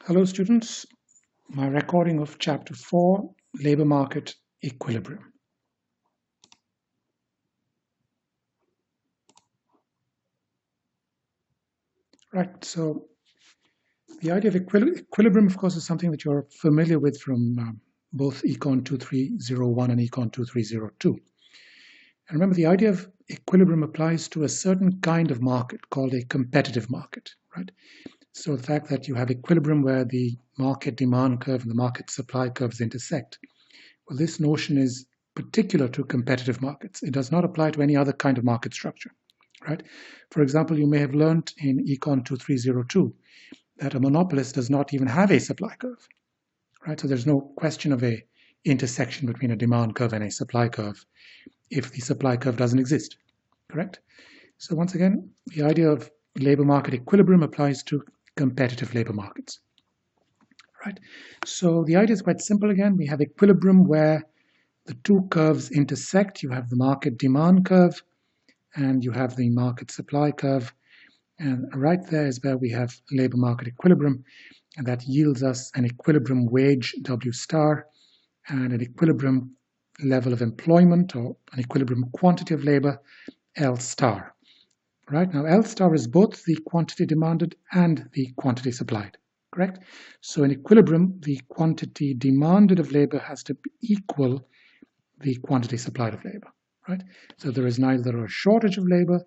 Hello students, my recording of chapter 4, labor market equilibrium. Right, so the idea of equilibrium, of course, is something that you're familiar with from both Econ 2301 and Econ 2302. And remember, the idea of equilibrium applies to a certain kind of market called a competitive market, right? So the fact that you have equilibrium where the market demand curve and the market supply curves intersect, well, this notion is particular to competitive markets. It does not apply to any other kind of market structure, right? For example, you may have learned in Econ 2302 that a monopolist does not even have a supply curve, right? So there's no question of a intersection between a demand curve and a supply curve if the supply curve doesn't exist, correct? So once again, the idea of labor market equilibrium applies to competitive labor markets, right? So the idea is quite simple again. We have equilibrium where the two curves intersect. You have the market demand curve and you have the market supply curve. And right there is where we have labor market equilibrium, and that yields us an equilibrium wage, W star, and an equilibrium level of employment, or an equilibrium quantity of labor, L star. Right now, L star is both the quantity demanded and the quantity supplied, correct? So in equilibrium, the quantity demanded of labor has to equal the quantity supplied of labor, right? So there is neither a shortage of labor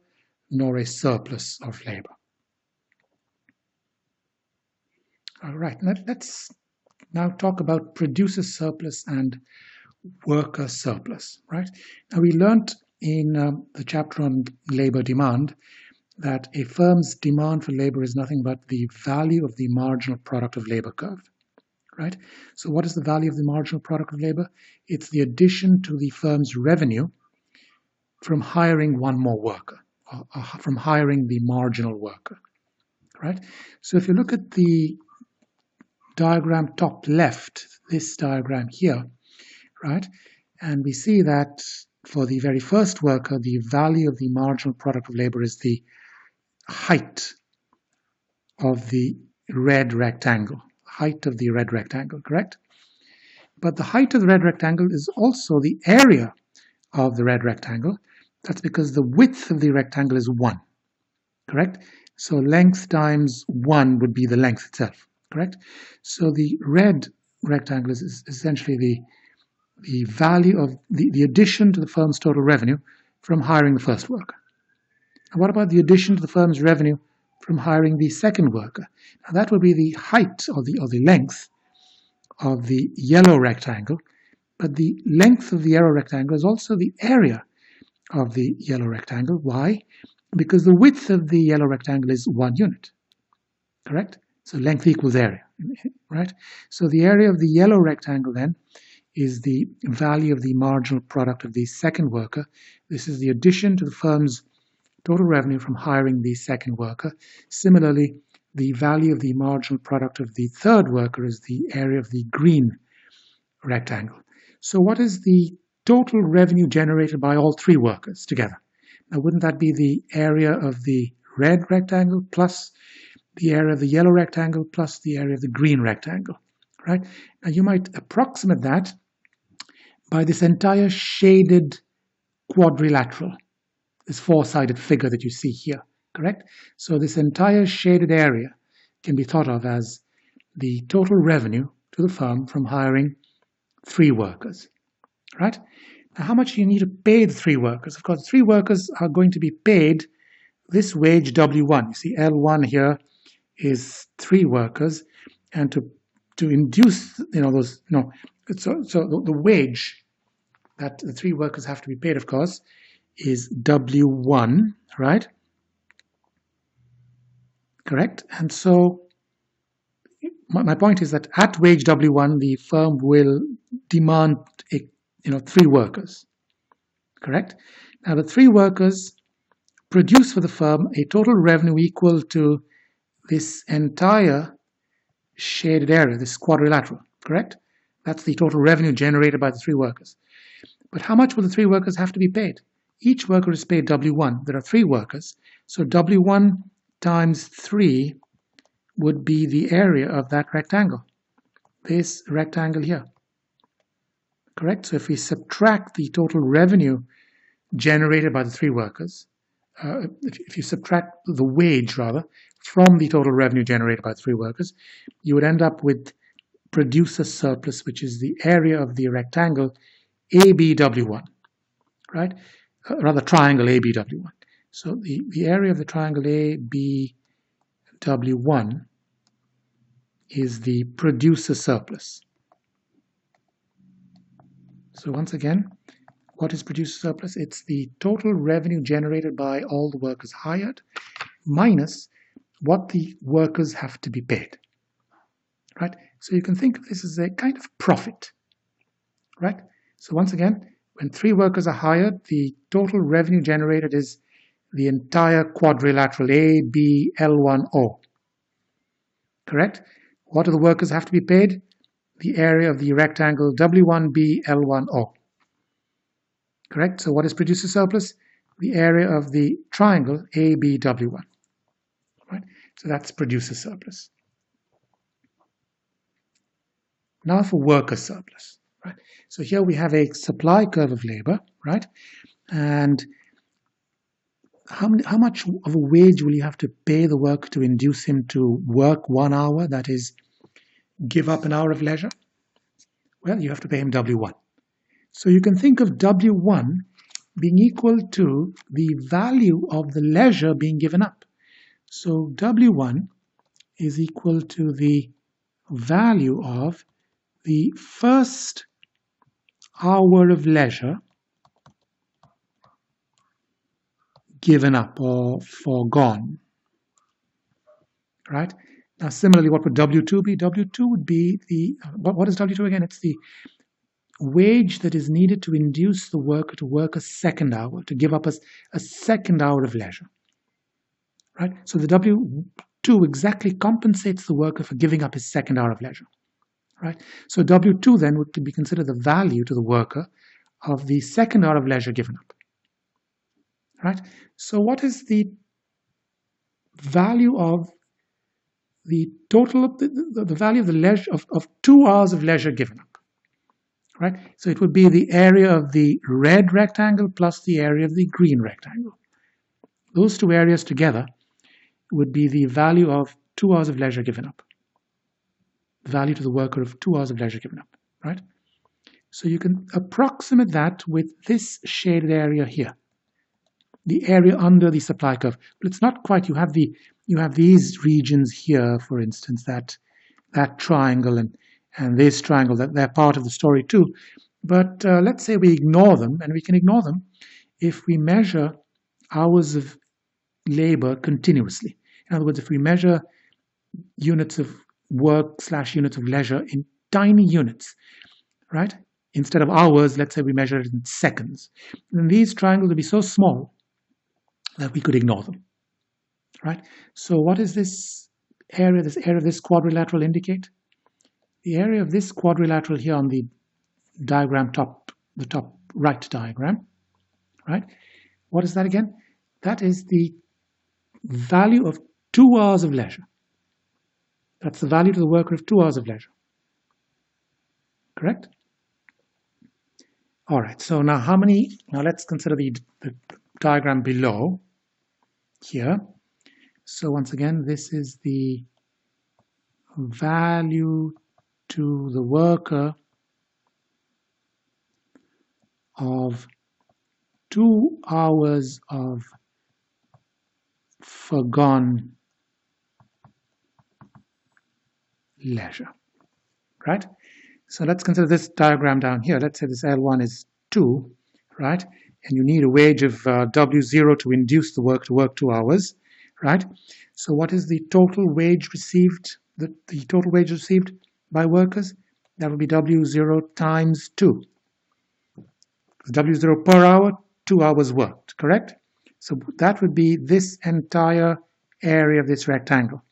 nor a surplus of labor. All right, let's now talk about producer surplus and worker surplus, right? Now we learned in the chapter on labor demand that a firm's demand for labor is nothing but the value of the marginal product of labor curve, right? So what is the value of the marginal product of labor? It's the addition to the firm's revenue from hiring one more worker, or from hiring the marginal worker, right? So if you look at the diagram top left, this diagram here, right? And we see that for the very first worker, the value of the marginal product of labor is the height of the red rectangle, correct? But the height of the red rectangle is also the area of the red rectangle. That's because the width of the rectangle is 1, correct? So length times 1 would be the length itself, correct? So the red rectangle is essentially the value of the addition to the firm's total revenue from hiring the first worker. And what about the addition to the firm's revenue from hiring the second worker? Now that would be the height or the length of the yellow rectangle, but the length of the yellow rectangle is also the area of the yellow rectangle. Why? Because the width of the yellow rectangle is 1 unit, correct? So length equals area, right? So the area of the yellow rectangle then is the value of the marginal product of the second worker. This is the addition to the firm's total revenue from hiring the second worker. Similarly, the value of the marginal product of the third worker is the area of the green rectangle. So what is the total revenue generated by all three workers together? Now, wouldn't that be the area of the red rectangle plus the area of the yellow rectangle plus the area of the green rectangle, right? Now, you might approximate that by this entire shaded quadrilateral, this four-sided figure that you see here, correct? So this entire shaded area can be thought of as the total revenue to the firm from hiring 3 workers, right? Now, how much do you need to pay the 3 workers? Of course, the 3 workers are going to be paid this wage W1. You see, L1 here is 3 workers, and to induce, so the wage that the 3 workers have to be paid, of course, is W1, right? Correct. And so my point is that at wage W1, the firm will demand 3 workers, correct? Now the 3 workers produce for the firm a total revenue equal to this entire shaded area, this quadrilateral, correct? That's the total revenue generated by the 3 workers. But how much will the 3 workers have to be paid? Each worker is paid W1. There are 3 workers. So W1 times 3 would be the area of that rectangle, this rectangle here. Correct? So if we subtract the total revenue generated by the 3 workers, if you subtract the wage, rather, from the total revenue generated by 3 workers, you would end up with producer surplus, which is the area of the rectangle ABW1, right? Rather, triangle ABW1. So the area of the triangle ABW1 is the producer surplus. So once again, what is producer surplus? It's the total revenue generated by all the workers hired minus what the workers have to be paid, right? So you can think of this as a kind of profit, right? So once again, when 3 workers are hired, the total revenue generated is the entire quadrilateral ABL10, correct? What do the workers have to be paid? The area of the rectangle W1BL10. Correct? So what is producer surplus? The area of the triangle ABW1. Right? So that's producer surplus. Now for worker surplus. Right? So here we have a supply curve of labor, right? And how much of a wage will you have to pay the worker to induce him to work 1 hour, that is, give up an hour of leisure? Well, you have to pay him W1. So you can think of W1 being equal to the value of the leisure being given up. So W1 is equal to the value of the first hour of leisure given up or foregone, right? Now, similarly, what would W2 be? W2 would be the, what is W2 again? It's the wage that is needed to induce the worker to work a second hour, to give up a second hour of leisure, right? So the W2 exactly compensates the worker for giving up his second hour of leisure, right? So W2 then would be considered the value to the worker of the second hour of leisure given up, right? So what is the value of the total of the value of the leisure of 2 hours of leisure given up, right? So it would be the area of the red rectangle plus the area of the green rectangle. Those 2 areas together would be the value of 2 hours of leisure given up. The value to the worker of 2 hours of leisure given up, right? So you can approximate that with this shaded area here, the area under the supply curve. But it's not quite. You have these regions here, for instance, that triangle and this triangle, that they're part of the story too. But let's say we ignore them, and we can ignore them if we measure hours of labor continuously. In other words, if we measure units of work / units of leisure in tiny units, right? Instead of hours, let's say we measure it in seconds. And these triangles would be so small that we could ignore them, right? So what is this area of this quadrilateral indicate? The area of this quadrilateral here on the diagram the top right diagram, right? What is that again? That is the value of 2 hours of leisure. That's the value to the worker of 2 hours of leisure. Correct? All right, so now now let's consider the diagram below here. So once again, this is the value to the worker of 2 hours of foregone leisure, right? So let's consider this diagram down here. Let's say this L1 is 2, right? And you need a wage of W0 to induce the work to work 2 hours, right? So what is the total wage received, the total wage received by workers? That would be W0 times 2. W0 per hour, 2 hours worked, correct? So that would be this entire area of this rectangle,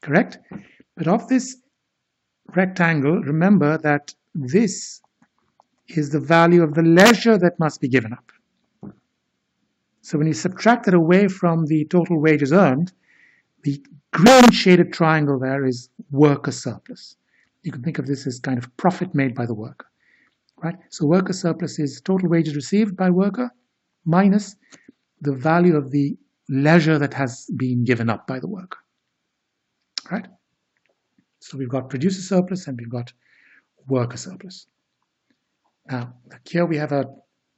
correct? But of this rectangle, remember that this is the value of the leisure that must be given up. So when you subtract it away from the total wages earned, The green shaded triangle there is worker surplus. You can think of this as kind of profit made by the worker, right? So worker surplus is total wages received by worker minus the value of the leisure that has been given up by the worker, right? So we've got producer surplus and we've got worker surplus. Now, here we have a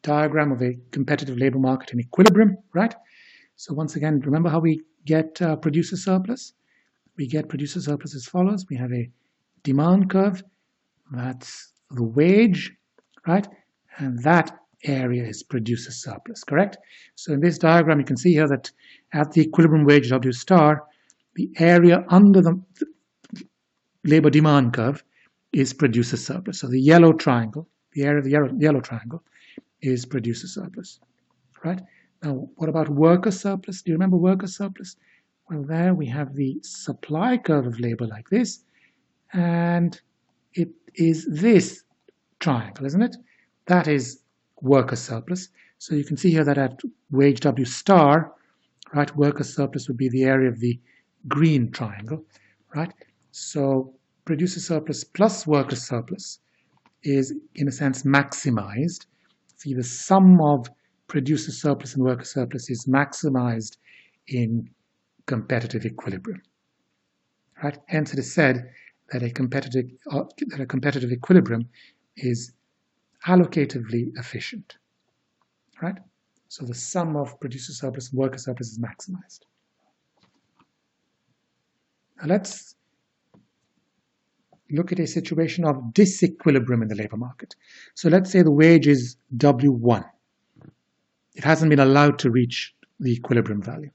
diagram of a competitive labor market in equilibrium, right? So once again, remember how we get producer surplus? We get producer surplus as follows. We have a demand curve, that's the wage, right? And that area is producer surplus, correct? So in this diagram, you can see here that at the equilibrium wage W star, the area under the labor demand curve is producer surplus. So the yellow triangle, the area of the yellow triangle is producer surplus, right? Now, what about worker surplus? Do you remember worker surplus? Well, there we have the supply curve of labor like this, and it is this triangle, isn't it? That is worker surplus. So you can see here that at wage W star, right, worker surplus would be the area of the green triangle, right? So producer surplus plus worker surplus is, in a sense, maximized. See, the sum of producer surplus and worker surplus is maximized in competitive equilibrium, right? Hence, it is said that a competitive equilibrium is allocatively efficient, right? So the sum of producer surplus and worker surplus is maximized. Now let's look at a situation of disequilibrium in the labor market. So let's say the wage is W1. It hasn't been allowed to reach the equilibrium value.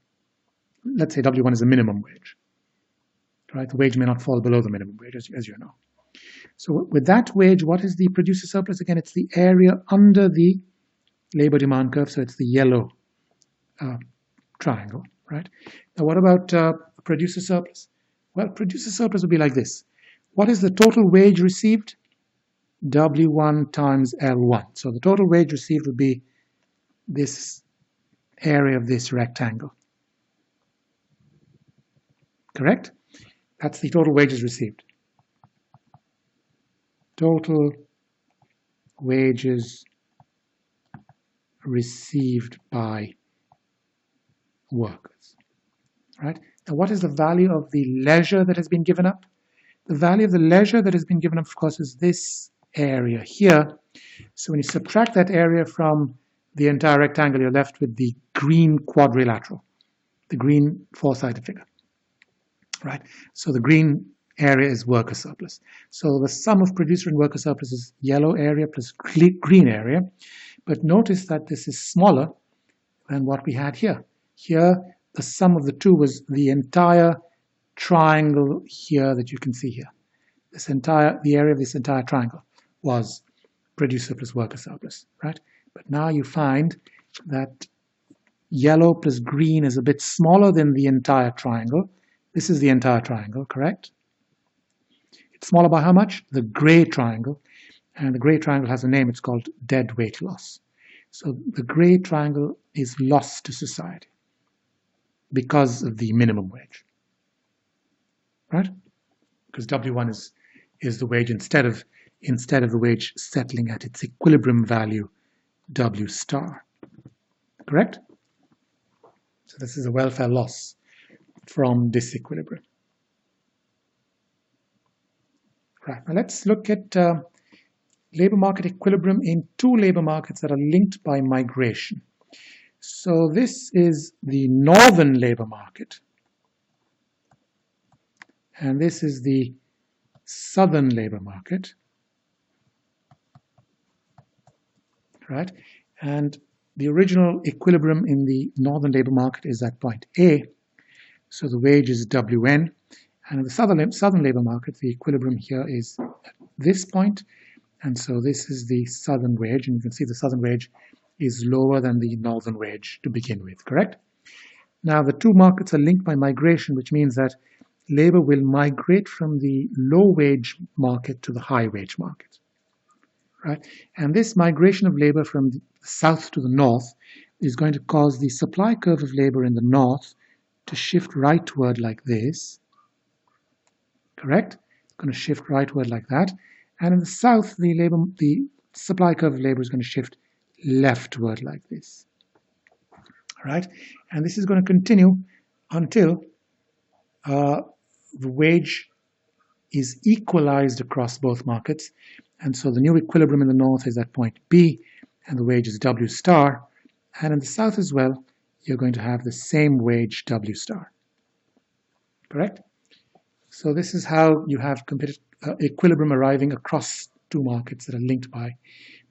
Let's say W1 is a minimum wage, right? The wage may not fall below the minimum wage, as you know. So with that wage, what is the producer surplus? Again, it's the area under the labor demand curve, so it's the yellow triangle, right? Now, what about producer surplus? Well, producer surplus would be like this. What is the total wage received? W1 times L1. So the total wage received would be this area of this rectangle. Correct? That's the total wages received. Total wages received by workers. Right? Now, what is the value of the leisure that has been given up? The value of the leisure that has been given up, of course, is this area here. So when you subtract that area from the entire rectangle, you're left with the green quadrilateral, the green four-sided figure, right? So the green area is worker surplus. So the sum of producer and worker surplus is yellow area plus green area. But notice that this is smaller than what we had here. Here, the sum of the two was the entire triangle here that you can see here. The area of this entire triangle was producer plus worker surplus, right? But now you find that yellow plus green is a bit smaller than the entire triangle. This is the entire triangle, correct? It's smaller by how much? The gray triangle. And the gray triangle has a name. It's called dead weight loss. So the gray triangle is lost to society because of the minimum wage, right? Because W1 is the wage instead of the wage settling at its equilibrium value, W star, correct? So this is a welfare loss from disequilibrium. Right, now let's look at labor market equilibrium in two labor markets that are linked by migration. So this is the northern labor market, and this is the southern labor market, right? And the original equilibrium in the northern labor market is at point A, so the wage is Wn, and in the southern labor market, the equilibrium here is at this point, and so this is the southern wage, and you can see the southern wage is lower than the northern wage to begin with, correct? Now, the two markets are linked by migration, which means that labor will migrate from the low wage market to the high wage market, right? And this migration of labor from the south to the north is going to cause the supply curve of labor in the north to shift rightward like this, correct? It's going to shift rightward like that. And in the south, the supply curve of labor is going to shift leftward like this. All right? And this is going to continue until the wage is equalized across both markets. And so the new equilibrium in the north is at point B, and the wage is W star. And in the south as well, you're going to have the same wage W star. Correct? So this is how you have equilibrium arriving across two markets that are linked by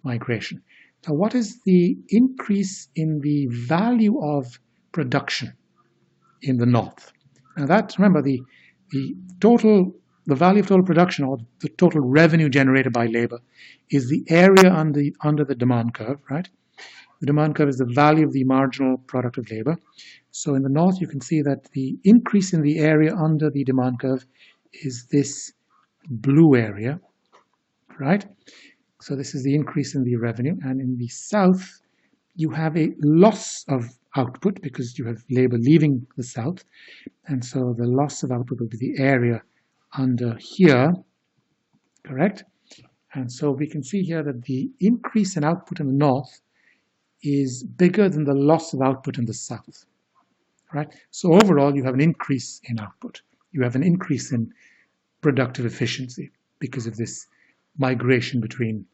migration. Now, what is the increase in the value of production in the north? Now that, remember, the value of total production, or the total revenue generated by labor, is the area under the demand curve, right? The demand curve is the value of the marginal product of labor. So in the north, you can see that the increase in the area under the demand curve is this blue area, right? So this is the increase in the revenue. And in the south, you have a loss of output because you have labor leaving the south. And so the loss of output will be the area under here, correct? And so we can see here that the increase in output in the north is bigger than the loss of output in the south, right? So overall, you have an increase in output. You have an increase in productive efficiency because of this migration between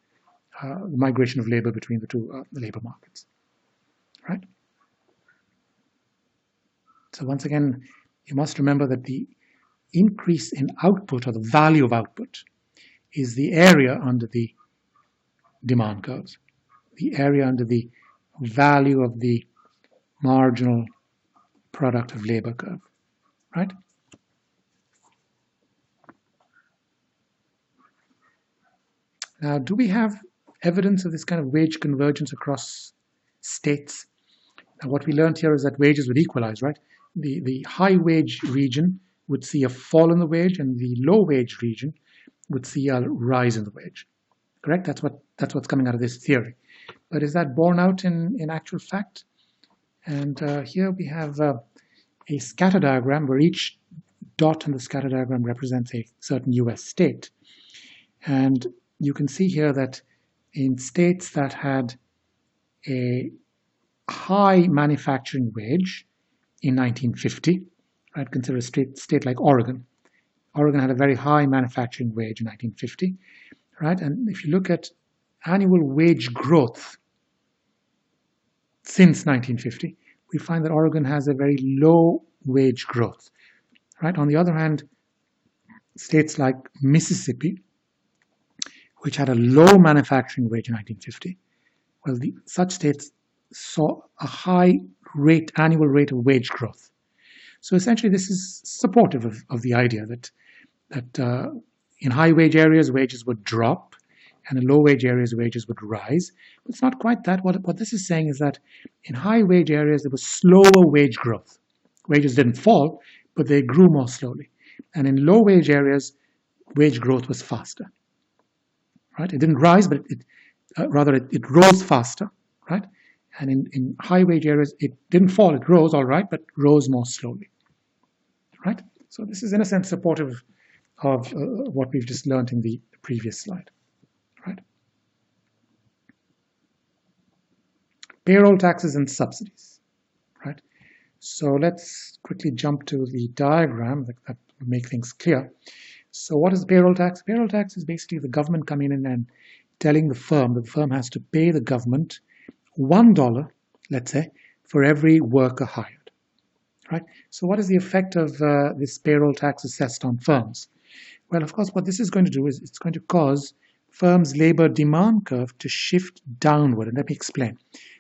migration of labor between the two labor markets, right? So once again, you must remember that the increase in output, or the value of output, is the area under the demand curves, the area under the value of the marginal product of labor curve, right? Now, do we have evidence of this kind of wage convergence across states? Now, what we learned here is that wages would equalize, right? The high wage region would see a fall in the wage, and the low wage region would see a rise in the wage. Correct? That's what's coming out of this theory. But is that borne out in actual fact? And here we have a scatter diagram where each dot in the scatter diagram represents a certain US state. And you can see here that in states that had a high manufacturing wage in 1950, right? Consider a state like Oregon. Oregon had a very high manufacturing wage in 1950, right? And if you look at annual wage growth since 1950, we find that Oregon has a very low wage growth, right? On the other hand, states like Mississippi, which had a low manufacturing wage in 1950, well, such states saw a high annual rate of wage growth. So essentially, this is supportive of the idea that in high wage areas, wages would drop, and in low wage areas, wages would rise. But it's not quite that. What this is saying is that in high wage areas, there was slower wage growth. Wages didn't fall, but they grew more slowly. And in low wage areas, wage growth was faster. Right? It didn't rise, but it rose faster, right? And in high wage areas, it didn't fall, it rose, all right, but rose more slowly, right? So this is in a sense supportive of what we've just learned in the previous slide, right? Payroll taxes and subsidies, right? So let's quickly jump to the diagram that will make things clear. So what is the payroll tax? Payroll tax is basically the government coming in and telling the firm that the firm has to pay the government $1, let's say, for every worker hired, right? So what is the effect of this payroll tax assessed on firms? Well, of course, what this is going to do is it's going to cause firms' labor demand curve to shift downward. And let me explain.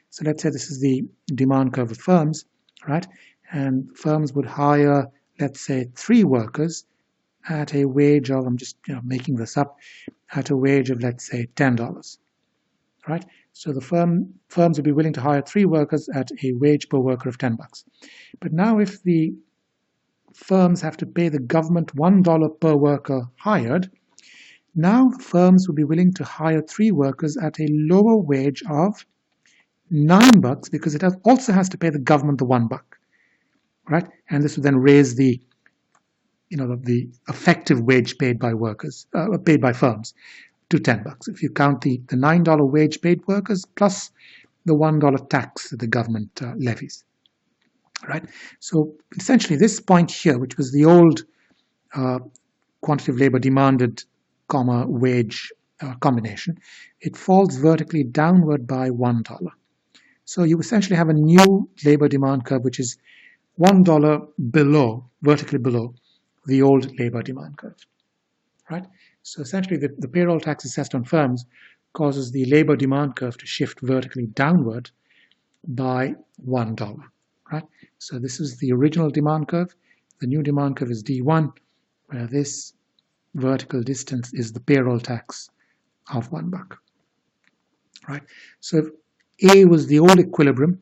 So let's say this is the demand curve of firms, right? And firms would hire, let's say, 3 workers at a wage of, I'm just making this up, at a wage of, let's say, $10, right? So the firms would be willing to hire 3 workers at a wage per worker of $10. But now if the firms have to pay the government $1 per worker hired, now firms would be willing to hire 3 workers at a lower wage of $9 because it also has to pay the government the $1, right? And this would then raise the the effective wage paid by workers, paid by firms, to $10. If you count the $9 wage paid workers plus the $1 tax that the government levies, right? So essentially, this point here, which was the old quantity of labor demanded, comma wage combination, it falls vertically downward by $1. So you essentially have a new labor demand curve, which is $1 below, vertically below the old labor demand curve, right? So essentially, the payroll tax assessed on firms causes the labor demand curve to shift vertically downward by $1, right? So this is the original demand curve. The new demand curve is D1, where this vertical distance is the payroll tax of $1, right? So if A was the old equilibrium,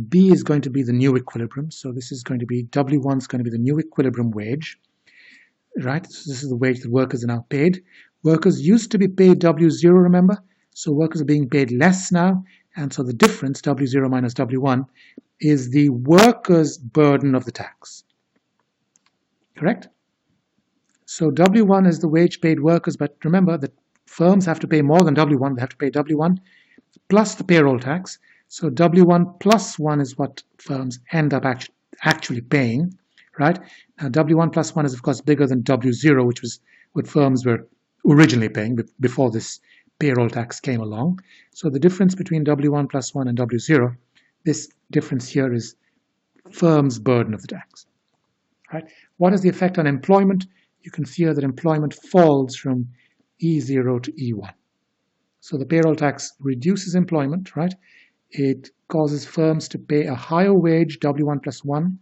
B is going to be the new equilibrium. So this is going to be W1 is going to be the new equilibrium wage, right? So this is the wage that workers are now paid. Workers used to be paid W0, remember? So workers are being paid less now. And so the difference, W0 minus W1, is the worker's burden of the tax. Correct? So W1 is the wage paid workers, but remember that firms have to pay more than W1. They have to pay W1 plus the payroll tax. So W1 plus 1 is what firms end up actually paying, right? Now W1 plus 1 is of course bigger than W0, which was what firms were originally paying before this payroll tax came along. So the difference between W1 plus 1 and W0, this difference here is firms' burden of the tax, right? What is the effect on employment? You can see here that employment falls from E0 to E1. So the payroll tax reduces employment, right? It causes firms to pay a higher wage, W1 plus 1,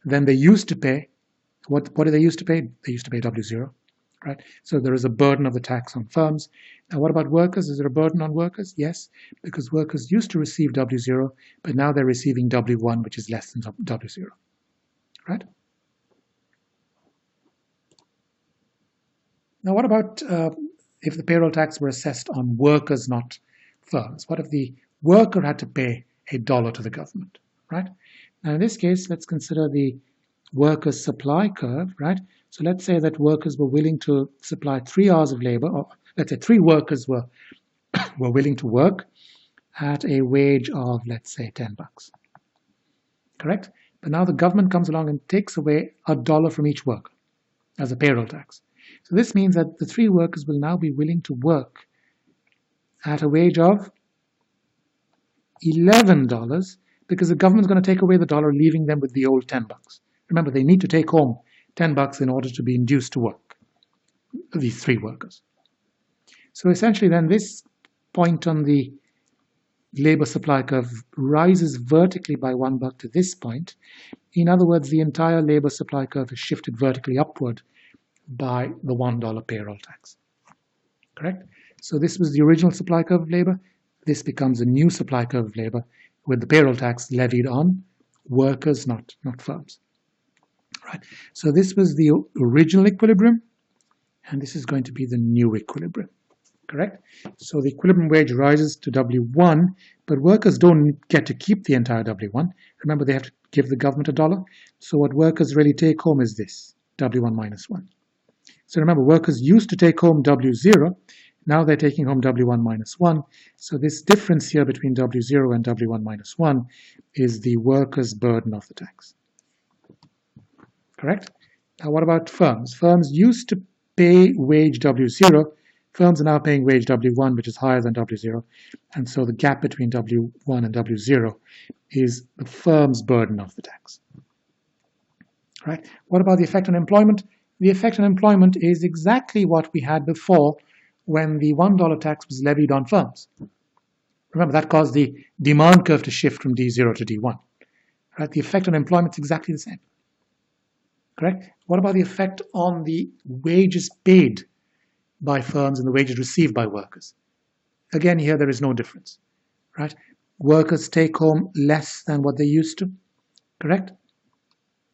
than they used to pay. What did they used to pay? They used to pay W0, right? So there is a burden of the tax on firms. Now, what about workers? Is there a burden on workers? Yes, because workers used to receive W0, but now they're receiving W1, which is less than W0, right? Now, what about if the payroll tax were assessed on workers, not firms? What if the worker had to pay $1 to the government, right? Now, in this case, let's consider the workers' supply curve, right? So let's say that workers were willing to supply 3 hours of labor, or let's say 3 workers were willing to work at a wage of, let's say, $10, correct? But now the government comes along and takes away $1 from each worker as a payroll tax. So this means that the 3 workers will now be willing to work at a wage of $11 because the government's going to take away the dollar, leaving them with the old $10. Remember, they need to take home $10 in order to be induced to work, these 3 workers. So essentially then this point on the labor supply curve rises vertically by $1 to this point. In other words, the entire labor supply curve is shifted vertically upward by the $1 payroll tax, correct? So this was the original supply curve of labor. This becomes a new supply curve of labor with the payroll tax levied on workers, not firms, right? So this was the original equilibrium, and this is going to be the new equilibrium, correct? So the equilibrium wage rises to W1, but workers don't get to keep the entire W1. Remember, they have to give the government $1. So what workers really take home is this, W1 minus 1. So remember, workers used to take home W0. Now they're taking home W1 minus 1. So this difference here between W0 and W1 minus 1 is the worker's burden of the tax. Correct? Now what about firms? Firms used to pay wage W0. Firms are now paying wage W1, which is higher than W0. And so the gap between W1 and W0 is the firm's burden of the tax. Right? What about the effect on employment? The effect on employment is exactly what we had before when the $1 tax was levied on firms. Remember, that caused the demand curve to shift from D0 to D1. Right? The effect on employment is exactly the same. Correct? What about the effect on the wages paid by firms and the wages received by workers? Again, here there is no difference. Right? Workers take home less than what they used to. Correct?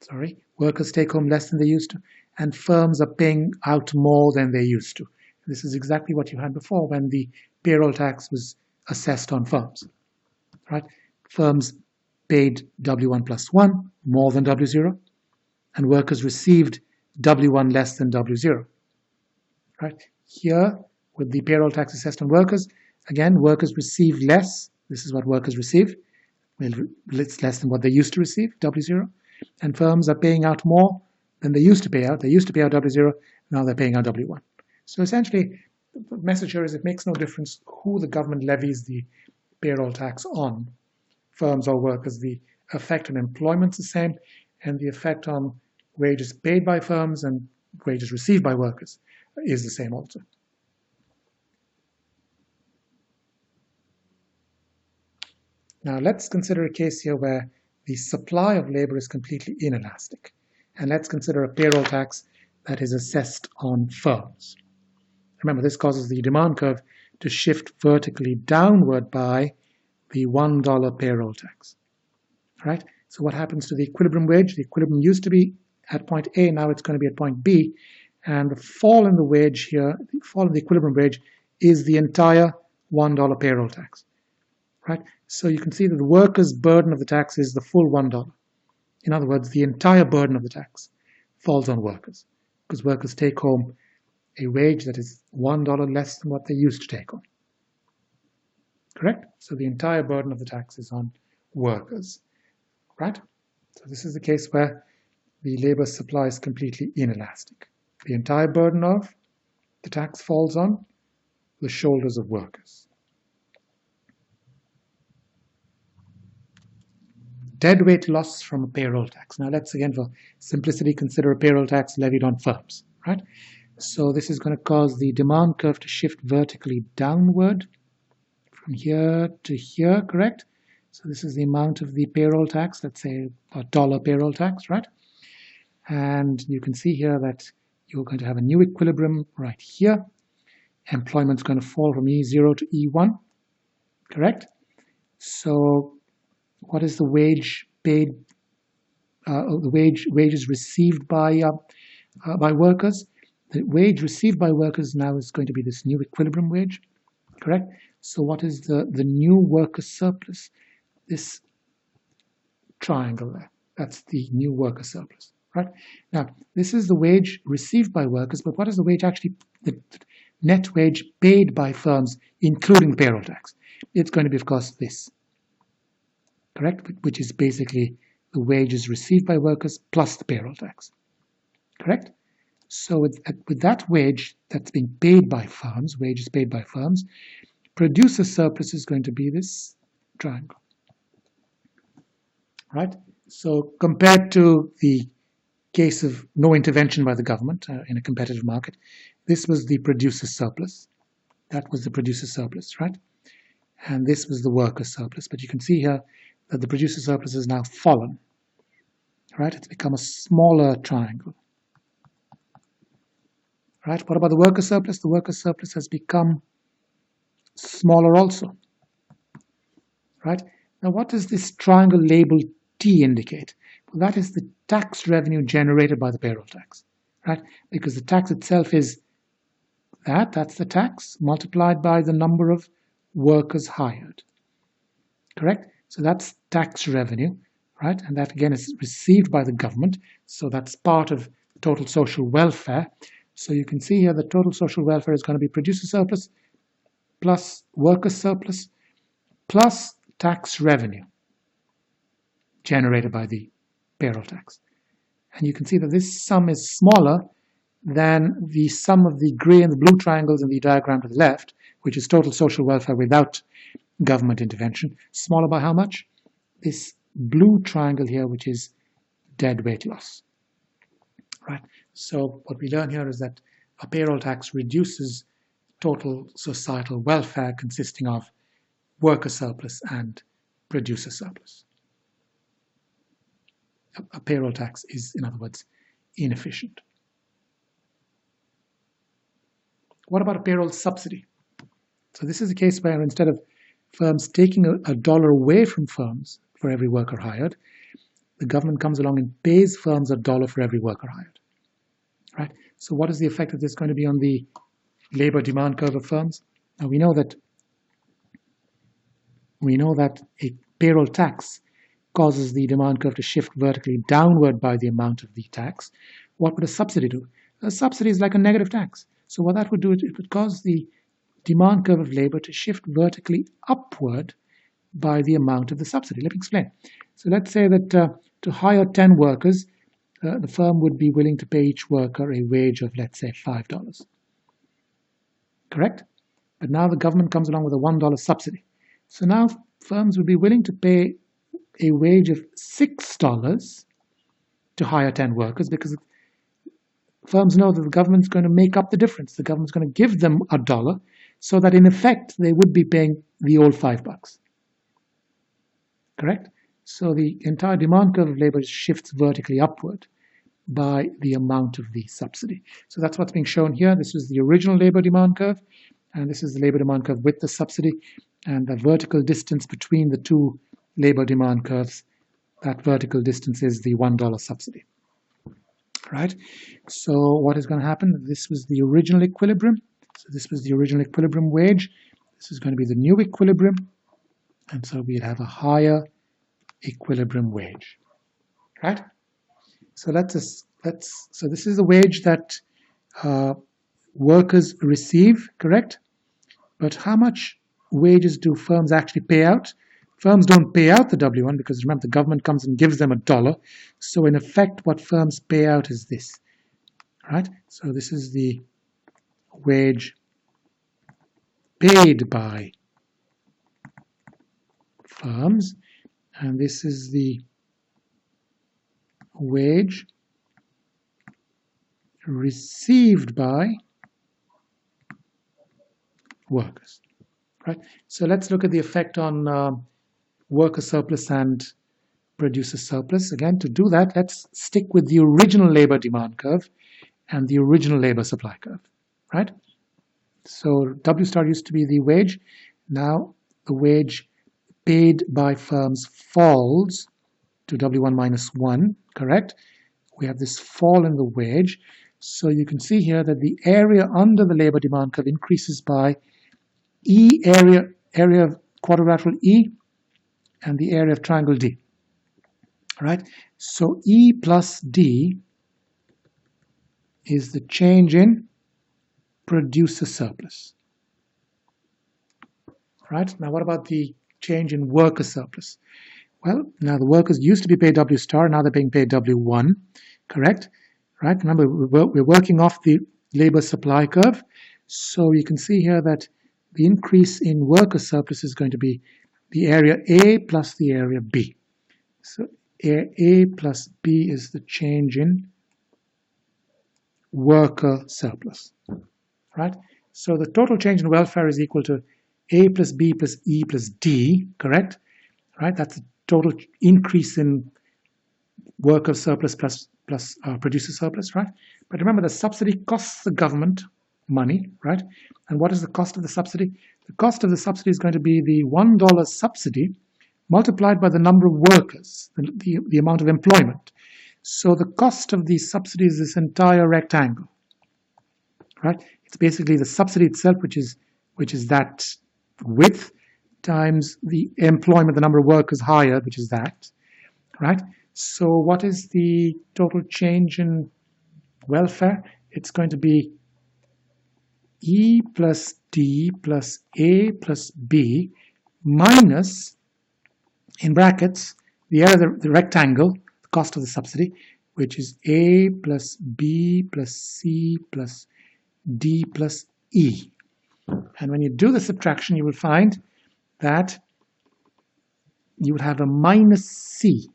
Sorry. Workers take home less than they used to, and firms are paying out more than they used to. This is exactly what you had before when the payroll tax was assessed on firms, right? Firms paid W1 plus 1 more than W0, and workers received W1 less than W0. Right? Here, with the payroll tax assessed on workers, again, workers received less. This is what workers receive. It's less than what they used to receive, W0. And firms are paying out more than they used to pay out. They used to pay out W0, now they're paying out W1. So essentially, the message here is it makes no difference who the government levies the payroll tax on, firms or workers. The effect on employment is the same, and the effect on wages paid by firms and wages received by workers is the same also. Now let's consider a case here where the supply of labor is completely inelastic. And let's consider a payroll tax that is assessed on firms. Remember, this causes the demand curve to shift vertically downward by the $1 payroll tax. Right? So what happens to the equilibrium wage? The equilibrium used to be at point A, now it's going to be at point B. And the fall in the wage here, the fall in the equilibrium wage, is the entire $1 payroll tax. Right? So you can see that the worker's burden of the tax is the full $1. In other words, the entire burden of the tax falls on workers, because workers take home a wage that is $1 less than what they used to take home. Correct? So the entire burden of the tax is on workers. Right? So this is the case where the labor supply is completely inelastic. The entire burden of the tax falls on the shoulders of workers. Deadweight loss from a payroll tax. Now let's again, for simplicity, consider a payroll tax levied on firms. Right? So this is going to cause the demand curve to shift vertically downward from here to here, correct? So this is the amount of the payroll tax, let's say a $1 payroll tax, right? And you can see here that you're going to have a new equilibrium right here. Employment's going to fall from E0 to E1, correct? So what is the wage paid, the wages received by workers? The wage received by workers now is going to be this new equilibrium wage, correct? So what is the new worker surplus? This triangle there, that's the new worker surplus, right? Now, this is the wage received by workers, but what is the wage actually, the net wage paid by firms, including the payroll tax? It's going to be, of course, this, correct? Which is basically the wages received by workers plus the payroll tax, correct? So with that wage that's being paid by firms, wages paid by firms, producer surplus is going to be this triangle. Right? So compared to the case of no intervention by the government in a competitive market, this was the producer surplus. That was the producer surplus, right? And this was the worker surplus. But you can see here that the producer surplus has now fallen. Right? It's become a smaller triangle. Right? What about the worker surplus? The worker surplus has become smaller also. Right? Now, what does this triangle labeled T indicate? Well, that is the tax revenue generated by the payroll tax, right? Because the tax itself is that's the tax multiplied by the number of workers hired, correct? So that's tax revenue, right? And that again is received by the government. So that's part of total social welfare. So you can see here the total social welfare is going to be producer surplus plus worker surplus plus tax revenue generated by the payroll tax. And you can see that this sum is smaller than the sum of the gray and the blue triangles in the diagram to the left, which is total social welfare without government intervention. Smaller by how much? This blue triangle here, which is deadweight loss. Right? So what we learn here is that a payroll tax reduces total societal welfare consisting of worker surplus and producer surplus. A payroll tax is, in other words, inefficient. What about a payroll subsidy? So this is a case where instead of firms taking a dollar away from firms for every worker hired, the government comes along and pays firms $1 for every worker hired. Right? So what is the effect of this going to be on the labor demand curve of firms? Now we know that a payroll tax causes the demand curve to shift vertically downward by the amount of the tax. What would a subsidy do? A subsidy is like a negative tax. So what that would do, it would cause the demand curve of labor to shift vertically upward by the amount of the subsidy. Let me explain. So let's say that to hire 10 workers, the firm would be willing to pay each worker a wage of, let's say, $5. Correct? But now the government comes along with a $1 subsidy. So now firms would be willing to pay a wage of $6 to hire 10 workers because firms know that the government's going to make up the difference. The government's going to give them $1 so that in effect they would be paying the old $5. Correct? So the entire demand curve of labor shifts vertically upward by the amount of the subsidy. So that's what's being shown here. This is the original labor demand curve, and this is the labor demand curve with the subsidy, and the vertical distance between the two labor demand curves, that vertical distance is the $1 subsidy. Right? So what is going to happen? This was the original equilibrium. So this was the original equilibrium wage. This is going to be the new equilibrium. And so we'd have a higher equilibrium wage. Right? So so this is the wage that workers receive, correct? But how much wages do firms actually pay out? Firms don't pay out the W1 because remember the government comes and gives them $1. So in effect what firms pay out is this. Right? So this is the wage paid by firms, and this is the wage received by workers. Right? So let's look at the effect on worker surplus and producer surplus. Again, to do that, let's stick with the original labor demand curve and the original labor supply curve. Right? So W star used to be the wage. Now the wage paid by firms falls to W1 minus 1, correct? We have this fall in the wage. So you can see here that the area under the labor demand curve increases by E area of quadrilateral E and the area of triangle D. Right? So E plus D is the change in producer surplus. Right? Now what about the change in worker surplus? Well, now the workers used to be paid W star, now they're being paid W1, correct? Right? Remember, we're working off the labor supply curve. So you can see here that the increase in worker surplus is going to be the area A plus the area B. So A plus B is the change in worker surplus. Right? So the total change in welfare is equal to A plus B plus E plus D, correct? Right? That's the total increase in worker surplus plus producer surplus, right? But remember, the subsidy costs the government money, right? And what is the cost of the subsidy? The cost of the subsidy is going to be the $1 subsidy multiplied by the number of workers, the amount of employment. So the cost of the subsidy is this entire rectangle, right? It's basically the subsidy itself, which is that width times the employment, the number of workers hired, which is that, right? So what is the total change in welfare? It's going to be E plus D plus A plus B minus, in brackets, the area of the rectangle, the cost of the subsidy, which is A plus B plus C plus D plus E. And when you do the subtraction, you will find that you would have a minus C,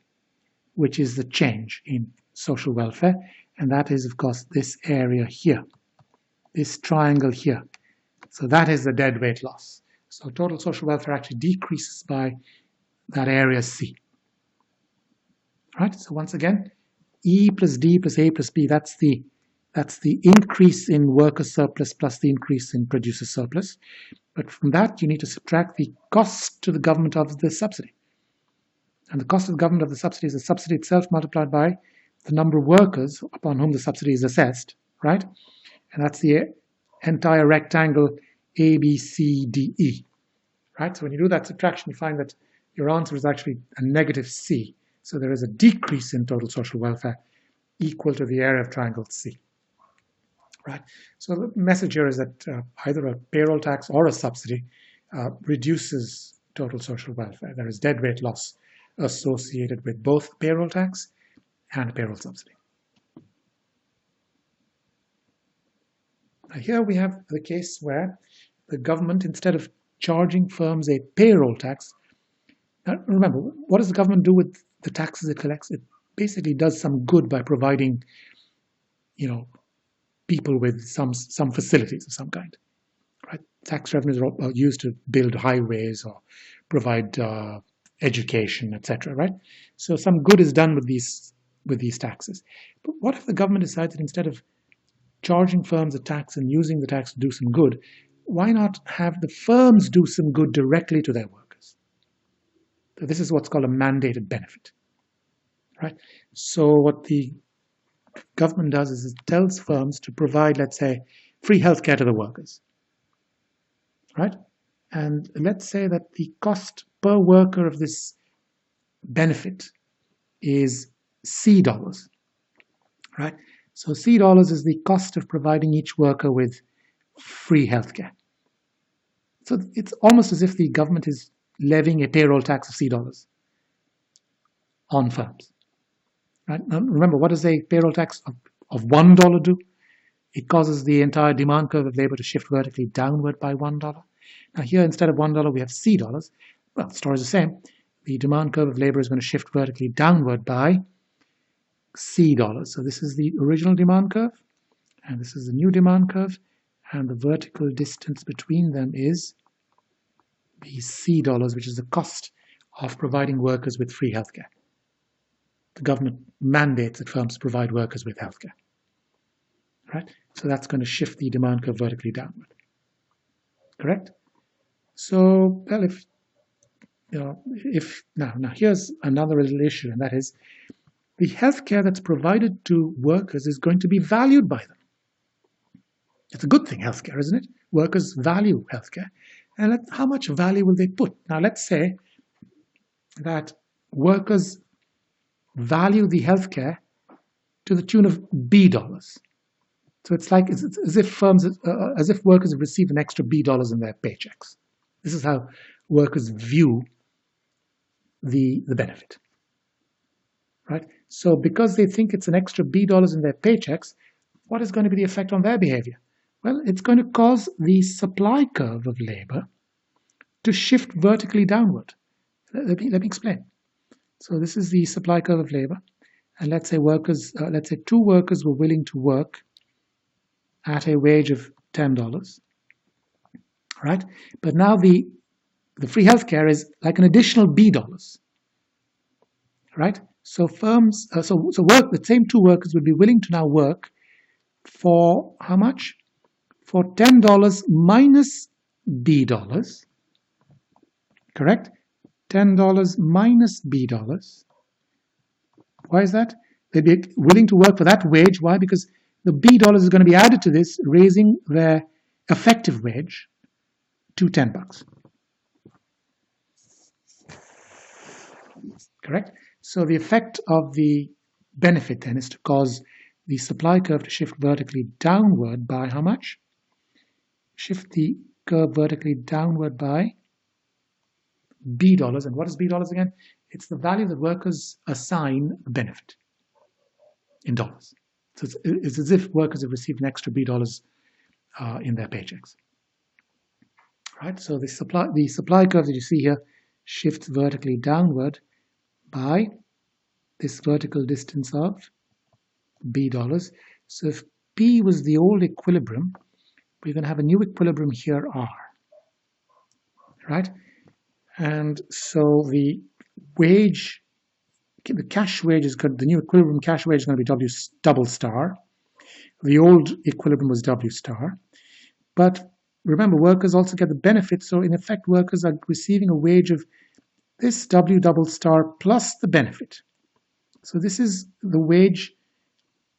which is the change in social welfare. And that is, of course, this area here, this triangle here. So that is the dead weight loss. So total social welfare actually decreases by that area C. Right? So once again, E plus D plus A plus B, that's the increase in worker surplus plus the increase in producer surplus. But from that, you need to subtract the cost to the government of the subsidy. And the cost of the government of the subsidy is the subsidy itself multiplied by the number of workers upon whom the subsidy is assessed, right? And that's the entire rectangle A, B, C, D, E, right? So when you do that subtraction, you find that your answer is actually a negative C. So there is a decrease in total social welfare equal to the area of triangle C. Right. So the message here is that either a payroll tax or a subsidy reduces total social welfare. There is deadweight loss associated with both payroll tax and payroll subsidy. Now here we have the case where the government, instead of charging firms a payroll tax, now remember, what does the government do with the taxes it collects? It basically does some good by providing, people with some facilities of some kind. Right? Tax revenues are used to build highways or provide education, etc. Right? So some good is done with these taxes. But what if the government decides that instead of charging firms a tax and using the tax to do some good, why not have the firms do some good directly to their workers? So this is what's called a mandated benefit. Right? So what the government does is it tells firms to provide, let's say, free healthcare to the workers. Right? And let's say that the cost per worker of this benefit is C dollars. Right? So C dollars is the cost of providing each worker with free healthcare. So it's almost as if the government is levying a payroll tax of C dollars on firms. Right? Now remember, what does a payroll tax of $1 do? It causes the entire demand curve of labor to shift vertically downward by $1. Now here, instead of $1, we have C dollars. Well, the story is the same. The demand curve of labor is going to shift vertically downward by C dollars. So this is the original demand curve, and this is the new demand curve, and the vertical distance between them is the C dollars, which is the cost of providing workers with free healthcare. The government mandates that firms provide workers with healthcare. Right? So that's going to shift the demand curve vertically downward. Correct? So, well, now here's another little issue, and that is the healthcare that's provided to workers is going to be valued by them. It's a good thing, healthcare, isn't it? Workers value healthcare. And how much value will they put? Now, let's say that workers value the healthcare to the tune of B dollars. So it's like as if workers have received an extra B dollars in their paychecks. This is how workers view the benefit. Right? So because they think it's an extra B dollars in their paychecks, what is going to be the effect on their behavior? Well, it's going to cause the supply curve of labor to shift vertically downward. Let me explain. So this is the supply curve of labor, and let's say two workers were willing to work at a wage of $10, right? But now the free healthcare is like an additional B dollars, right? So firms, the same two workers would be willing to now work for how much? For $10 minus B dollars, correct? $10 minus B dollars. Why is that? They'd be willing to work for that wage. Why? Because the B dollars is going to be added to this, raising their effective wage to $10. Correct? So the effect of the benefit then is to cause the supply curve to shift vertically downward by how much? Shift the curve vertically downward by B dollars. And what is B dollars again? It's the value that workers assign the benefit in dollars. So it's as if workers have received an extra B dollars in their paychecks. Right? So the supply curve that you see here shifts vertically downward by this vertical distance of B dollars. So if P was the old equilibrium, we're going to have a new equilibrium here, R. Right? And so the wage, the cash wage is good. The new equilibrium cash wage is going to be W double star. The old equilibrium was W star. But remember, workers also get the benefit. So in effect, workers are receiving a wage of this W double star plus the benefit. So this is the wage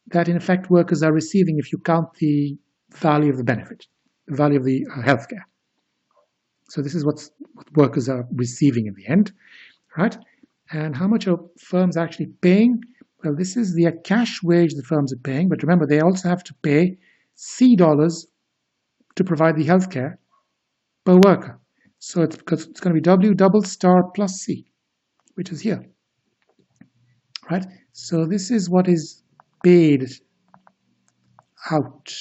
that in effect workers are receiving if you count the value of the benefit, the value of the healthcare. So this is what workers are receiving in the end, right? And how much are firms actually paying? Well, this is the cash wage the firms are paying, but remember, they also have to pay C dollars to provide the healthcare per worker. So it's going to be W double star plus C, which is here, right? So this is what is paid out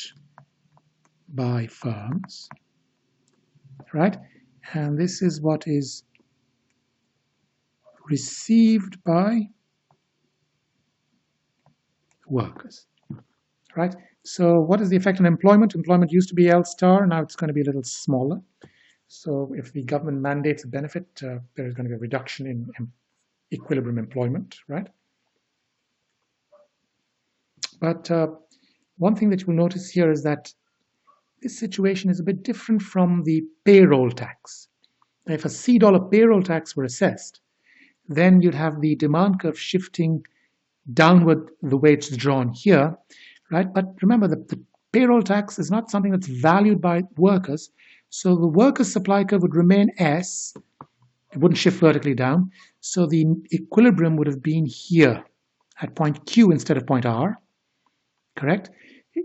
by firms, right? And this is what is received by workers, right? So what is the effect on employment? Employment used to be L star, now it's going to be a little smaller. So if the government mandates a benefit, there is going to be a reduction in equilibrium employment, right? But one thing that you will notice here is that this situation is a bit different from the payroll tax. Now, if a C dollar payroll tax were assessed, then you'd have the demand curve shifting downward the way it's drawn here, right? But remember that the payroll tax is not something that's valued by workers, so the workers' supply curve would remain S. It wouldn't shift vertically down, so the equilibrium would have been here at point Q instead of point R, correct?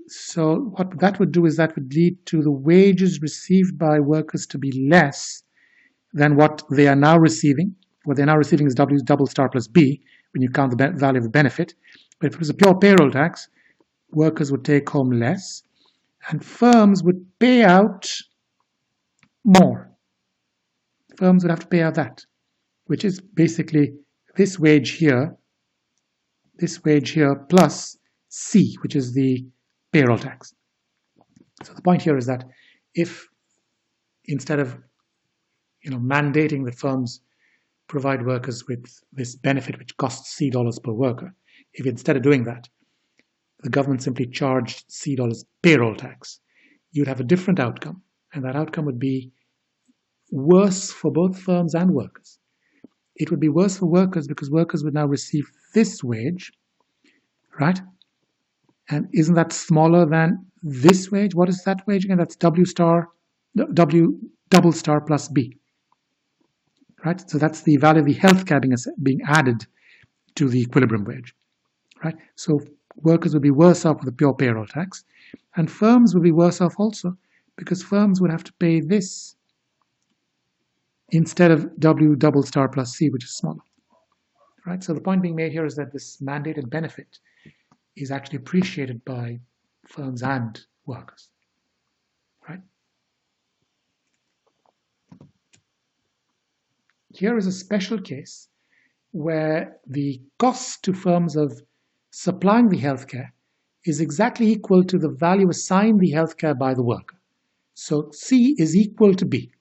So what that would do is that would lead to the wages received by workers to be less than what they are now receiving. What they're now receiving is W double star plus B when you count the value of the benefit. But if it was a pure payroll tax, workers would take home less, and firms would pay out more. Firms would have to pay out that, which is basically this wage here plus C, which is the payroll tax. So the point here is that if instead of mandating the firms provide workers with this benefit which costs C dollars per worker, if instead of doing that, the government simply charged C dollars payroll tax, you'd have a different outcome. And that outcome would be worse for both firms and workers. It would be worse for workers because workers would now receive this wage, right? And isn't that smaller than this wage? What is that wage again? That's W double star plus B, right? So that's the value of the healthcare being added to the equilibrium wage, right? So workers would be worse off with a pure payroll tax, and firms would be worse off also because firms would have to pay this instead of W double star plus C, which is smaller, right? So the point being made here is that this mandated benefit is actually appreciated by firms and workers, right? Here is a special case where the cost to firms of supplying the healthcare is exactly equal to the value assigned the healthcare by the worker. So C is equal to B,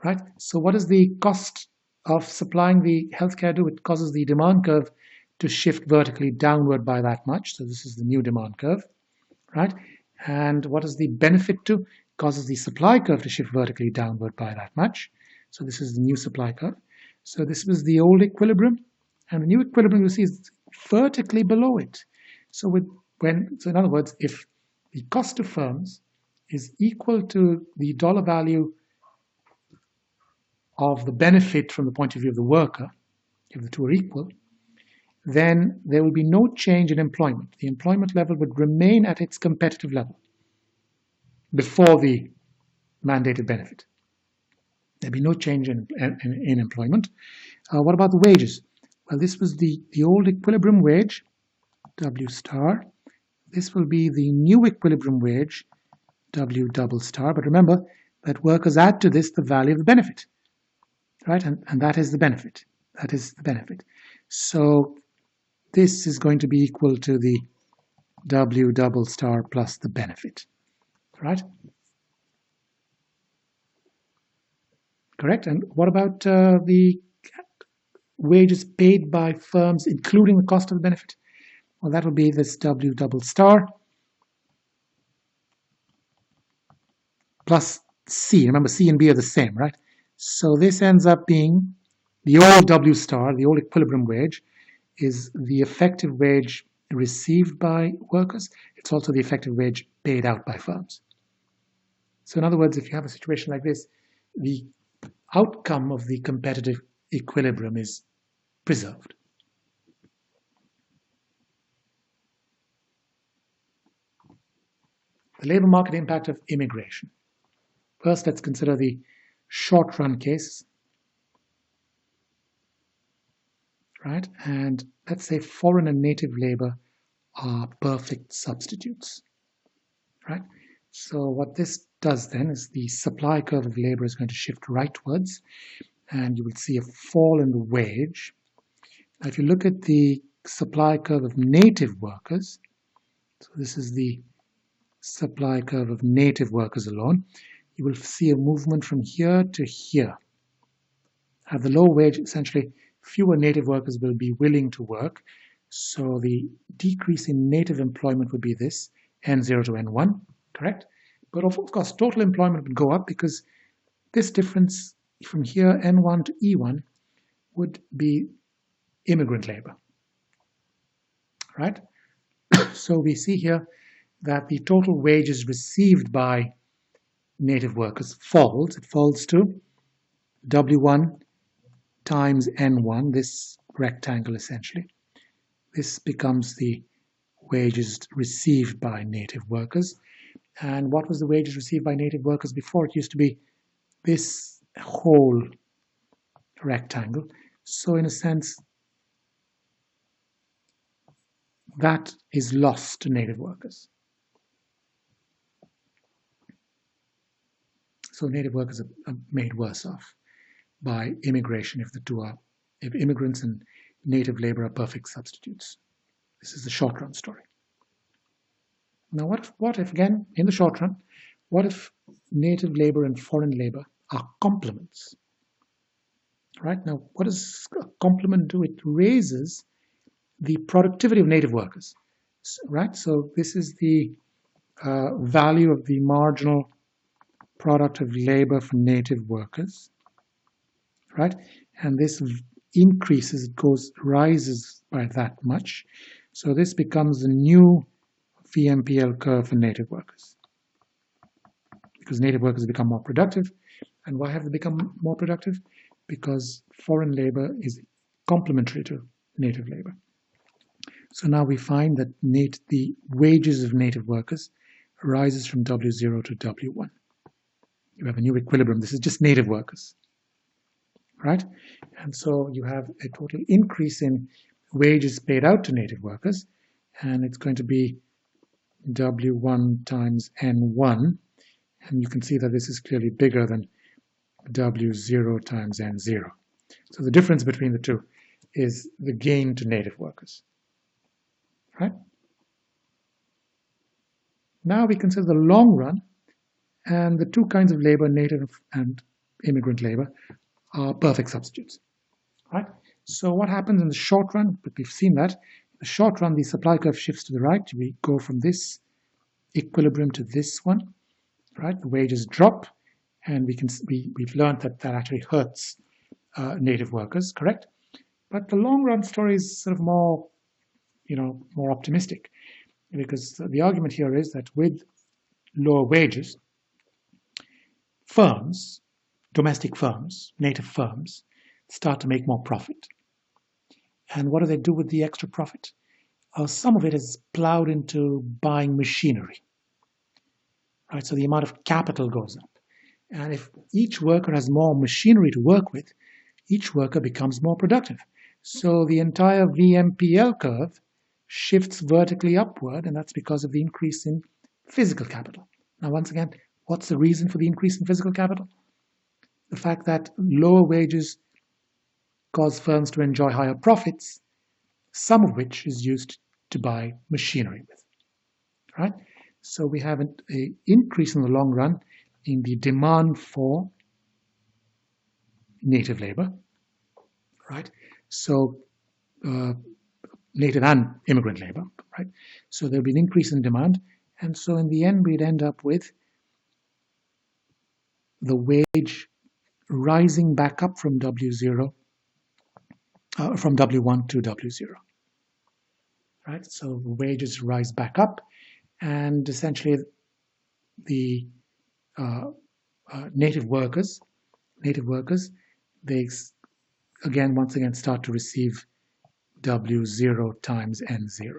right? So what does the cost of supplying the healthcare do? It causes the demand curve to shift vertically downward by that much. So this is the new demand curve, right? And what does the benefit do? It causes the supply curve to shift vertically downward by that much. So this is the new supply curve. So this was the old equilibrium, and the new equilibrium you see is vertically below it. So in other words, if the cost to firms is equal to the dollar value of the benefit from the point of view of the worker, if the two are equal, then there will be no change in employment. The employment level would remain at its competitive level before the mandated benefit. There'd be no change in employment. What about the wages? Well, this was the old equilibrium wage, W star. This will be the new equilibrium wage, W double star. But remember that workers add to this the value of the benefit, right? And that is the benefit. That is the benefit. So this is going to be equal to the W double star plus the benefit, right? Correct. And what about the wages paid by firms, including the cost of the benefit? Well, that will be this W double star plus C. Remember, C and B are the same, right? So this ends up being the old W star, the old equilibrium wage, is the effective wage received by workers. It's also the effective wage paid out by firms. So in other words, if you have a situation like this, the outcome of the competitive equilibrium is preserved. The labor market impact of immigration. First, let's consider the short-run case, right? And let's say foreign and native labor are perfect substitutes, right? So what this does then is the supply curve of labor is going to shift rightwards, and you will see a fall in the wage. Now, if you look at the supply curve of native workers, so this is the supply curve of native workers alone, you will see a movement from here to here. At the low wage, essentially, fewer native workers will be willing to work. So the decrease in native employment would be this, N0 to N1, correct? But of course, total employment would go up because this difference from here, N1 to E1, would be immigrant labor, right? So we see here that the total wages received by native workers falls. It falls to W1 times N1, this rectangle essentially. This becomes the wages received by native workers. And what was the wages received by native workers before? It used to be this whole rectangle. So in a sense, that is lost to native workers. So native workers are made worse off by immigration if immigrants and native labor are perfect substitutes. This is the short run story. Now what if again, in the short run, what if native labor and foreign labor are complements? Right? Now, what does a complement do? It raises the productivity of native workers, right? So this is the value of the marginal product of labor for native workers, right? And this increases, rises by that much. So this becomes the new VMPL curve for native workers, because native workers become more productive. And why have they become more productive? Because foreign labor is complementary to native labor. So now we find that the wages of native workers rises from W0 to W1. You have a new equilibrium. This is just native workers, right? And so you have a total increase in wages paid out to native workers, and it's going to be W1 times N1, and you can see that this is clearly bigger than W0 times N0. So the difference between the two is the gain to native workers, right? Now we consider the long run, and the two kinds of labor, native and immigrant labor, are perfect substitutes, right? So what happens in the short run? But we've seen that. In the short run, the supply curve shifts to the right. We go from this equilibrium to this one, right? The wages drop, and we've learned that actually hurts native workers, correct? But the long run story is sort of more, more optimistic, because the argument here is that with lower wages, firms, domestic firms, native firms, start to make more profit. And what do they do with the extra profit? Some of it is plowed into buying machinery, right? So the amount of capital goes up. And if each worker has more machinery to work with, each worker becomes more productive. So the entire VMPL curve shifts vertically upward, and that's because of the increase in physical capital. Now, once again, what's the reason for the increase in physical capital? The fact that lower wages cause firms to enjoy higher profits, some of which is used to buy machinery with, right? So we have an increase in the long run in the demand for native labor, right? So native and immigrant labor, right? So there'll be an increase in demand, and so in the end we'd end up with the wage rising back up from W0, from W1 to W0, right? So wages rise back up, and essentially the native workers, they once again start to receive W0 times N0.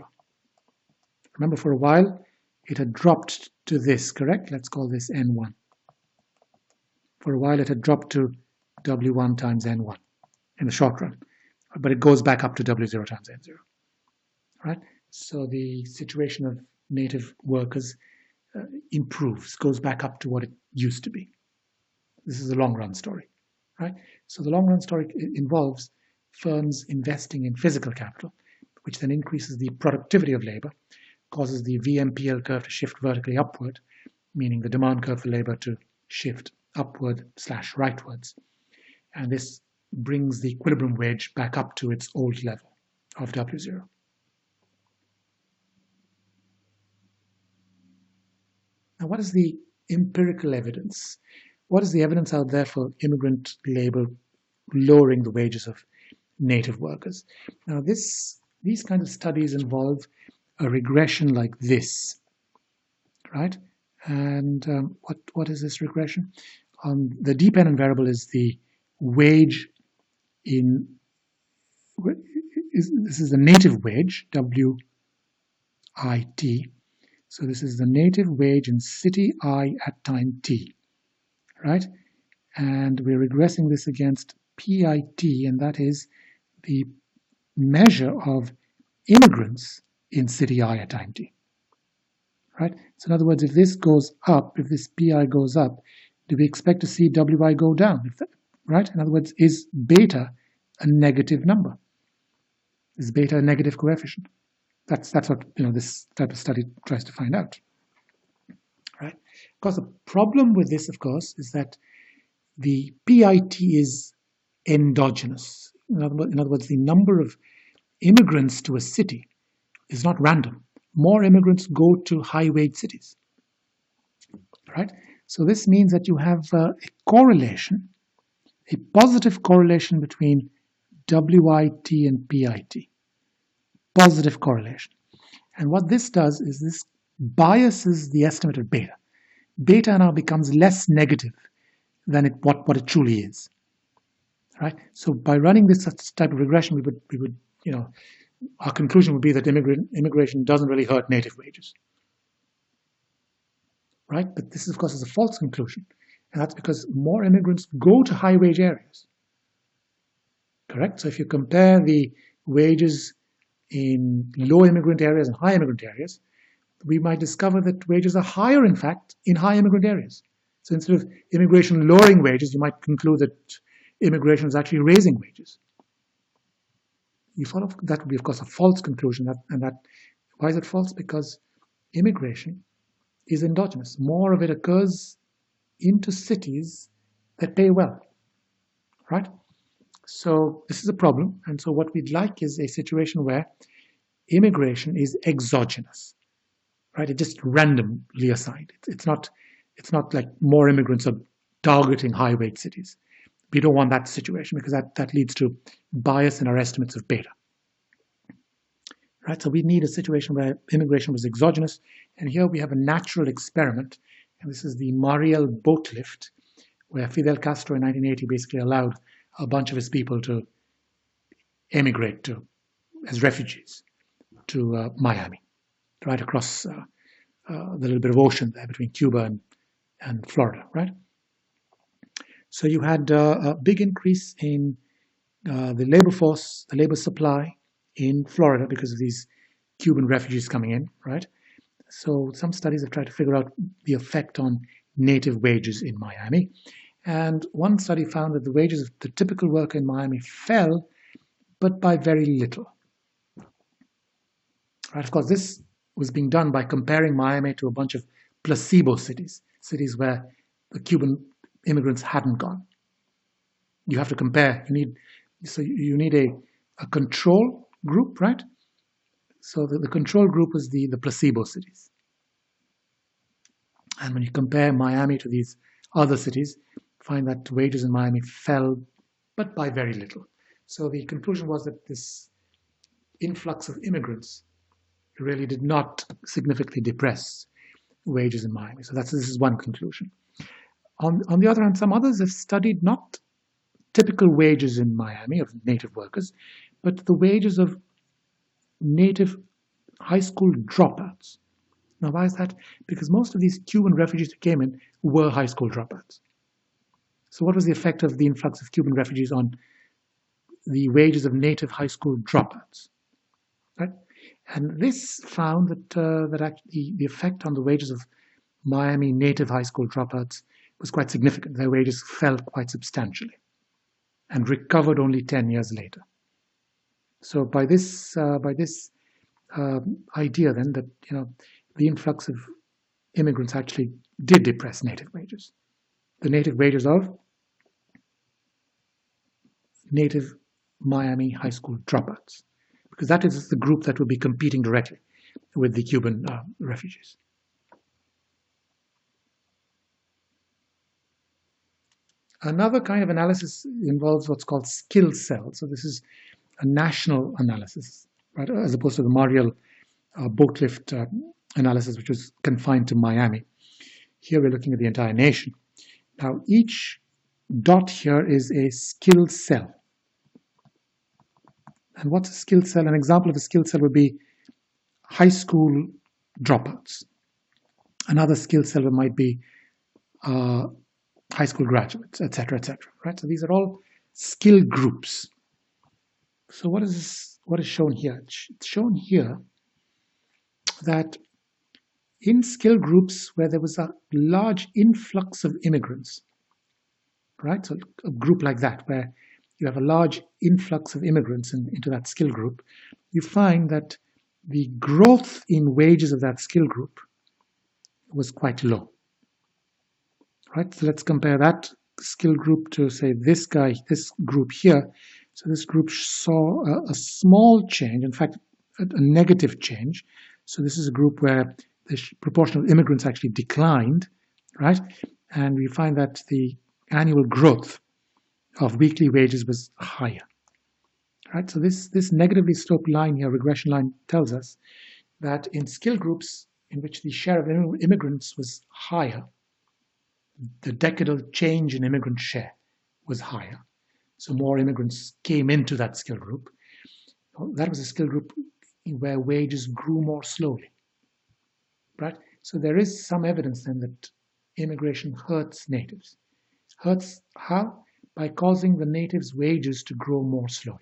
Remember, for a while it had dropped to this, correct? Let's call this N1. For a while it had dropped to W1 times N1 in the short run, but it goes back up to W0 times N0, right? So the situation of native workers improves, goes back up to what it used to be. This is a long run story, right? So the long run story involves firms investing in physical capital, which then increases the productivity of labor, causes the VMPL curve to shift vertically upward, meaning the demand curve for labor to shift upward/rightwards. And this brings the equilibrium wage back up to its old level of W0. Now, what is the empirical evidence? What is the evidence out there for immigrant labor lowering the wages of native workers? Now, these kind of studies involve a regression like this, right? And what is this regression? The dependent variable is the wage in, this is the native wage, WIT. So this is the native wage in city I at time t, right? And we're regressing this against PIT, and that is the measure of immigrants in city I at time t, right? So in other words, if this goes up, if this PI goes up, do we expect to see WI go down, right? In other words, is beta a negative number? Is beta a negative coefficient? That's what this type of study tries to find out, right? Because the problem with this, of course, is that the PIT is endogenous. In other words, the number of immigrants to a city is not random. More immigrants go to high-wage cities, right? So this means that you have a correlation, a positive correlation between WIT and PIT. Positive correlation. And what this does is this biases the estimate of beta. Beta now becomes less negative than what it truly is, right? So by running this type of regression, we would our conclusion would be that immigration doesn't really hurt native wages, right? But this, of course, is a false conclusion, and that's because more immigrants go to high-wage areas, correct? So if you compare the wages in low immigrant areas and high immigrant areas, we might discover that wages are higher, in fact, in high immigrant areas. So instead of immigration lowering wages, you might conclude that immigration is actually raising wages. You follow? That would be, of course, a false conclusion. Why is it false? Because immigration is endogenous. More of it occurs into cities that pay well, right? So this is a problem, and so what we'd like is a situation where immigration is exogenous, right? It's just randomly assigned. It's not like more immigrants are targeting high-wage cities. We don't want that situation because that leads to bias in our estimates of beta, right? So we need a situation where immigration was exogenous, and here we have a natural experiment, and this is the Mariel boat lift, where Fidel Castro in 1980 basically allowed a bunch of his people to emigrate as refugees to Miami, right across the little bit of ocean there between Cuba and Florida, right? So you had a big increase in the labor force, the labor supply in Florida because of these Cuban refugees coming in, right? So some studies have tried to figure out the effect on native wages in Miami. And one study found that the wages of the typical worker in Miami fell, but by very little. Right? Of course, this was being done by comparing Miami to a bunch of placebo cities, cities where the Cuban immigrants hadn't gone. You have to compare. You need a control group, right? So the control group was the placebo cities. And when you compare Miami to these other cities, find that wages in Miami fell, but by very little. So the conclusion was that this influx of immigrants really did not significantly depress wages in Miami. So this is one conclusion. On the other hand, some others have studied not typical wages in Miami of native workers, but the wages of native high school dropouts. Now, why is that? Because most of these Cuban refugees who came in were high school dropouts. So what was the effect of the influx of Cuban refugees on the wages of native high school dropouts? Right? And this found that actually the effect on the wages of Miami native high school dropouts was quite significant. Their wages fell quite substantially and recovered only 10 years later. So by this idea then that the influx of immigrants actually did depress native wages, the native wages of native Miami high school dropouts, because that is the group that will be competing directly with the Cuban refugees. Another kind of analysis involves what's called skill cells. So this is a national analysis, right, as opposed to the Mariel boatlift analysis, which was confined to Miami. Here we're looking at the entire nation. Now each dot here is a skill cell. And what's a skill cell? An example of a skill cell would be high school dropouts. Another skill cell might be high school graduates, etc., etc. Right? So these are all skill groups. So what is shown here? It's shown here that in skill groups where there was a large influx of immigrants, right? So a group like that, where you have a large influx of immigrants into that skill group, you find that the growth in wages of that skill group was quite low. Right? So let's compare that skill group to, say, this group here. So this group saw a small change, in fact, a negative change. So this is a group where the proportion of immigrants actually declined, right? And we find that the annual growth of weekly wages was higher, right? So this negatively sloped line here, regression line, tells us that in skill groups in which the share of immigrants was higher, the decadal change in immigrant share was higher. So more immigrants came into that skill group. That was a skill group where wages grew more slowly, right? So there is some evidence then that immigration hurts natives. Hurts how? By causing the natives' wages to grow more slowly.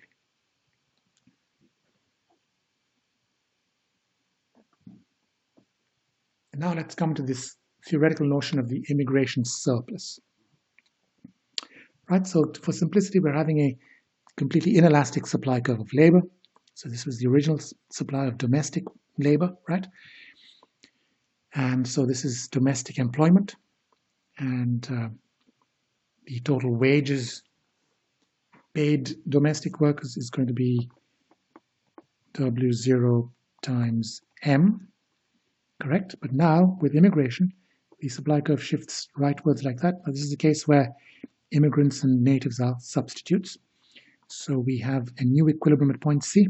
And now let's come to this theoretical notion of the immigration surplus. Right, so for simplicity, we're having a completely inelastic supply curve of labor. So this was the original supply of domestic labor, right? And so this is domestic employment. And the total wages paid domestic workers is going to be W0 times M, correct? But now, with immigration, the supply curve shifts rightwards like that. Now, this is a case where immigrants and natives are substitutes. So we have a new equilibrium at point C,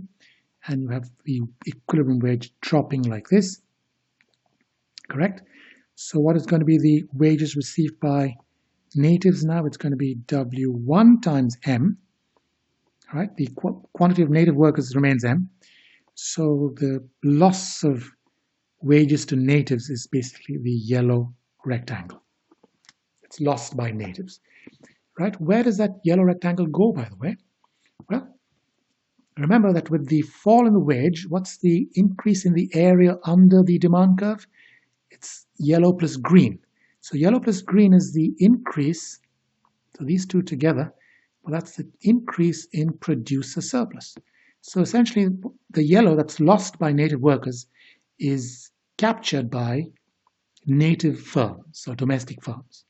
and you have the equilibrium wage dropping like this, correct? So what is going to be the wages received by natives now? It's going to be W1 times M, all right? The quantity of native workers remains M. So the loss of wages to natives is basically the yellow rectangle. It's lost by natives, right? Where does that yellow rectangle go, by the way? Well, remember that with the fall in the wage, what's the increase in the area under the demand curve? It's yellow plus green. So yellow plus green is the increase, so these two together, well, that's the increase in producer surplus. So essentially, the yellow that's lost by native workers is captured by native firms or domestic firms,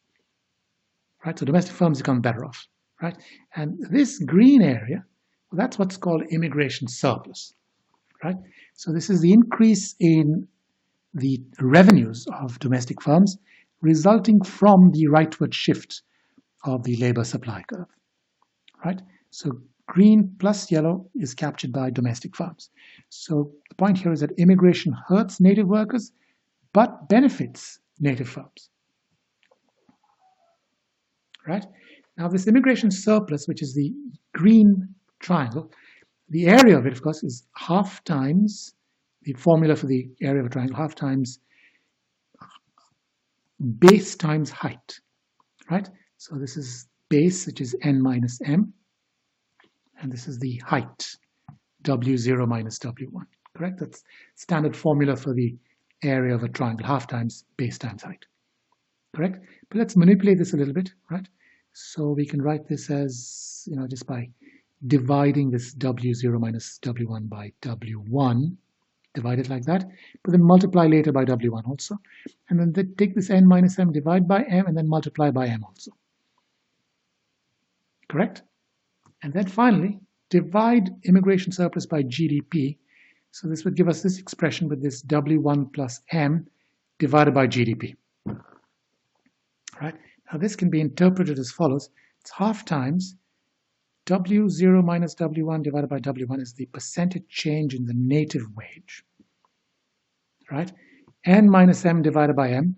right? So domestic firms become better off, right? And this green area, well, that's what's called immigration surplus, right? So this is the increase in the revenues of domestic firms resulting from the rightward shift of the labor supply curve, right? So green plus yellow is captured by domestic firms. So the point here is that immigration hurts native workers, but benefits native firms. right? Now this immigration surplus, which is the green triangle, the area of it, of course, is half times the formula for the area of a triangle, half times base times height, right? So this is base, which is n minus m, and this is the height, w0 minus w1, correct? That's standard formula for the area of a triangle, half times base times height, correct? But let's manipulate this a little bit, right? So we can write this as, just by dividing this w0 minus w1 by w1, divide it like that, but then multiply later by w1 also. And then take this n minus m, divide by m, and then multiply by m also. Correct? And then finally, divide immigration surplus by GDP. So this would give us this expression with this w1 plus m divided by GDP. Right? Now this can be interpreted as follows. It's half times w0 minus w1 divided by w1 is the percentage change in the native wage, right? N minus m divided by m.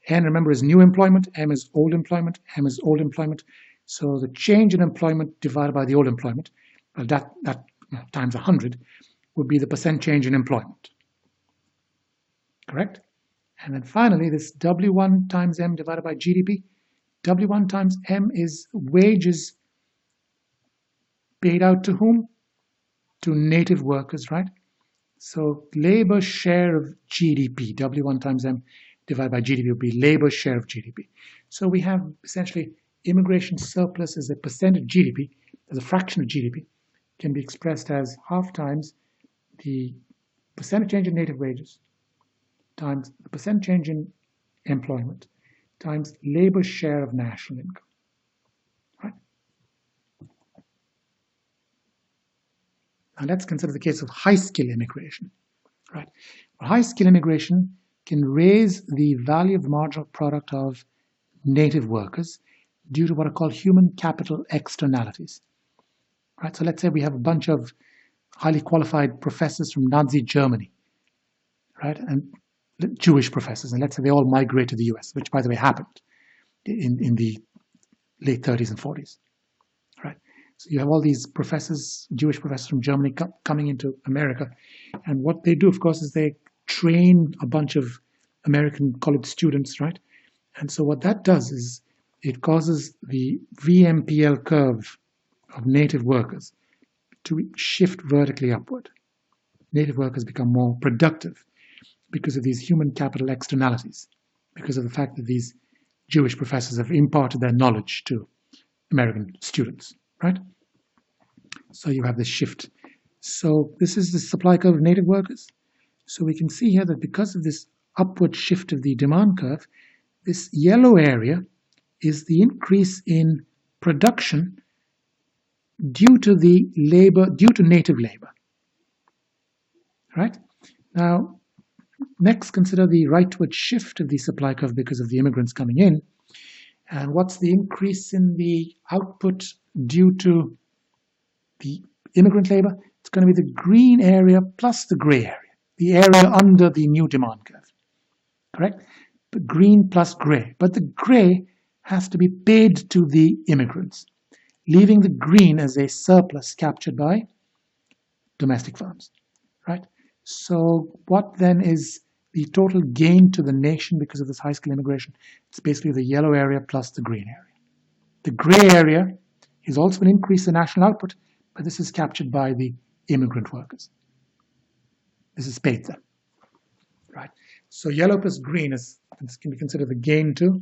N, remember, is new employment, m is old employment, m is old employment. So the change in employment divided by the old employment, well, that times 100 would be the percent change in employment, correct? And then finally, this w1 times m divided by GDP. W1 times m is wages paid out to whom? To native workers, right? So labor share of GDP, W1 times M divided by GDP would be labor share of GDP. So we have essentially immigration surplus as a percent of GDP, as a fraction of GDP, can be expressed as half times the percent change in native wages times the percent change in employment times labor share of national income. Now let's consider the case of high-skill immigration. Right? Well, high-skill immigration can raise the value of the marginal product of native workers due to what are called human capital externalities. Right? So let's say we have a bunch of highly qualified professors from Nazi Germany, right? And Jewish professors, and let's say they all migrate to the US, which by the way happened in the late 30s and 40s. So you have all these professors, Jewish professors from Germany coming into America. And what they do, of course, is they train a bunch of American college students, right? And so what that does is it causes the VMPL curve of native workers to shift vertically upward. Native workers become more productive because of these human capital externalities, because of the fact that these Jewish professors have imparted their knowledge to American students. Right? So you have this shift. So this is the supply curve of native workers. So we can see here that because of this upward shift of the demand curve, this yellow area is the increase in production due to native labor. Right? Now, next consider the rightward shift of the supply curve because of the immigrants coming in. And what's the increase in the output due to the immigrant labor? It's going to be the green area plus the gray area, the area under the new demand curve, correct? But green plus gray. But the gray has to be paid to the immigrants, leaving the green as a surplus captured by domestic firms, right? So what then is the total gain to the nation because of this high-skill immigration? It's basically the yellow area plus the green area. The gray area is also an increase in national output, but this is captured by the immigrant workers. This is paid them, right? So yellow plus green can be considered the gain to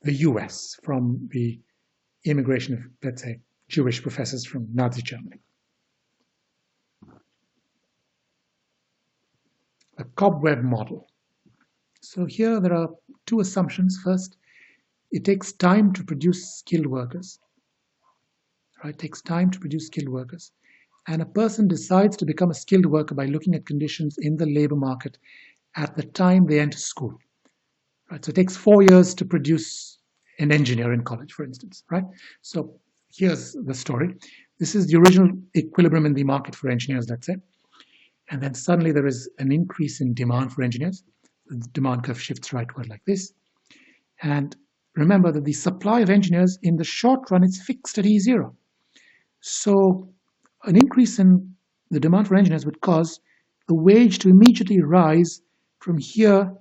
the US from the immigration of, let's say, Jewish professors from Nazi Germany. A cobweb model. So here there are two assumptions. First, it takes time to produce skilled workers. Right? It takes time to produce skilled workers. And a person decides to become a skilled worker by looking at conditions in the labor market at the time they enter school. Right? So it takes 4 years to produce an engineer in college, for instance. Right? So here's the story. This is the original equilibrium in the market for engineers, let's say. And then suddenly there is an increase in demand for engineers. The demand curve shifts rightward like this. And remember that the supply of engineers in the short run is fixed at E0. So an increase in the demand for engineers would cause the wage to immediately rise from here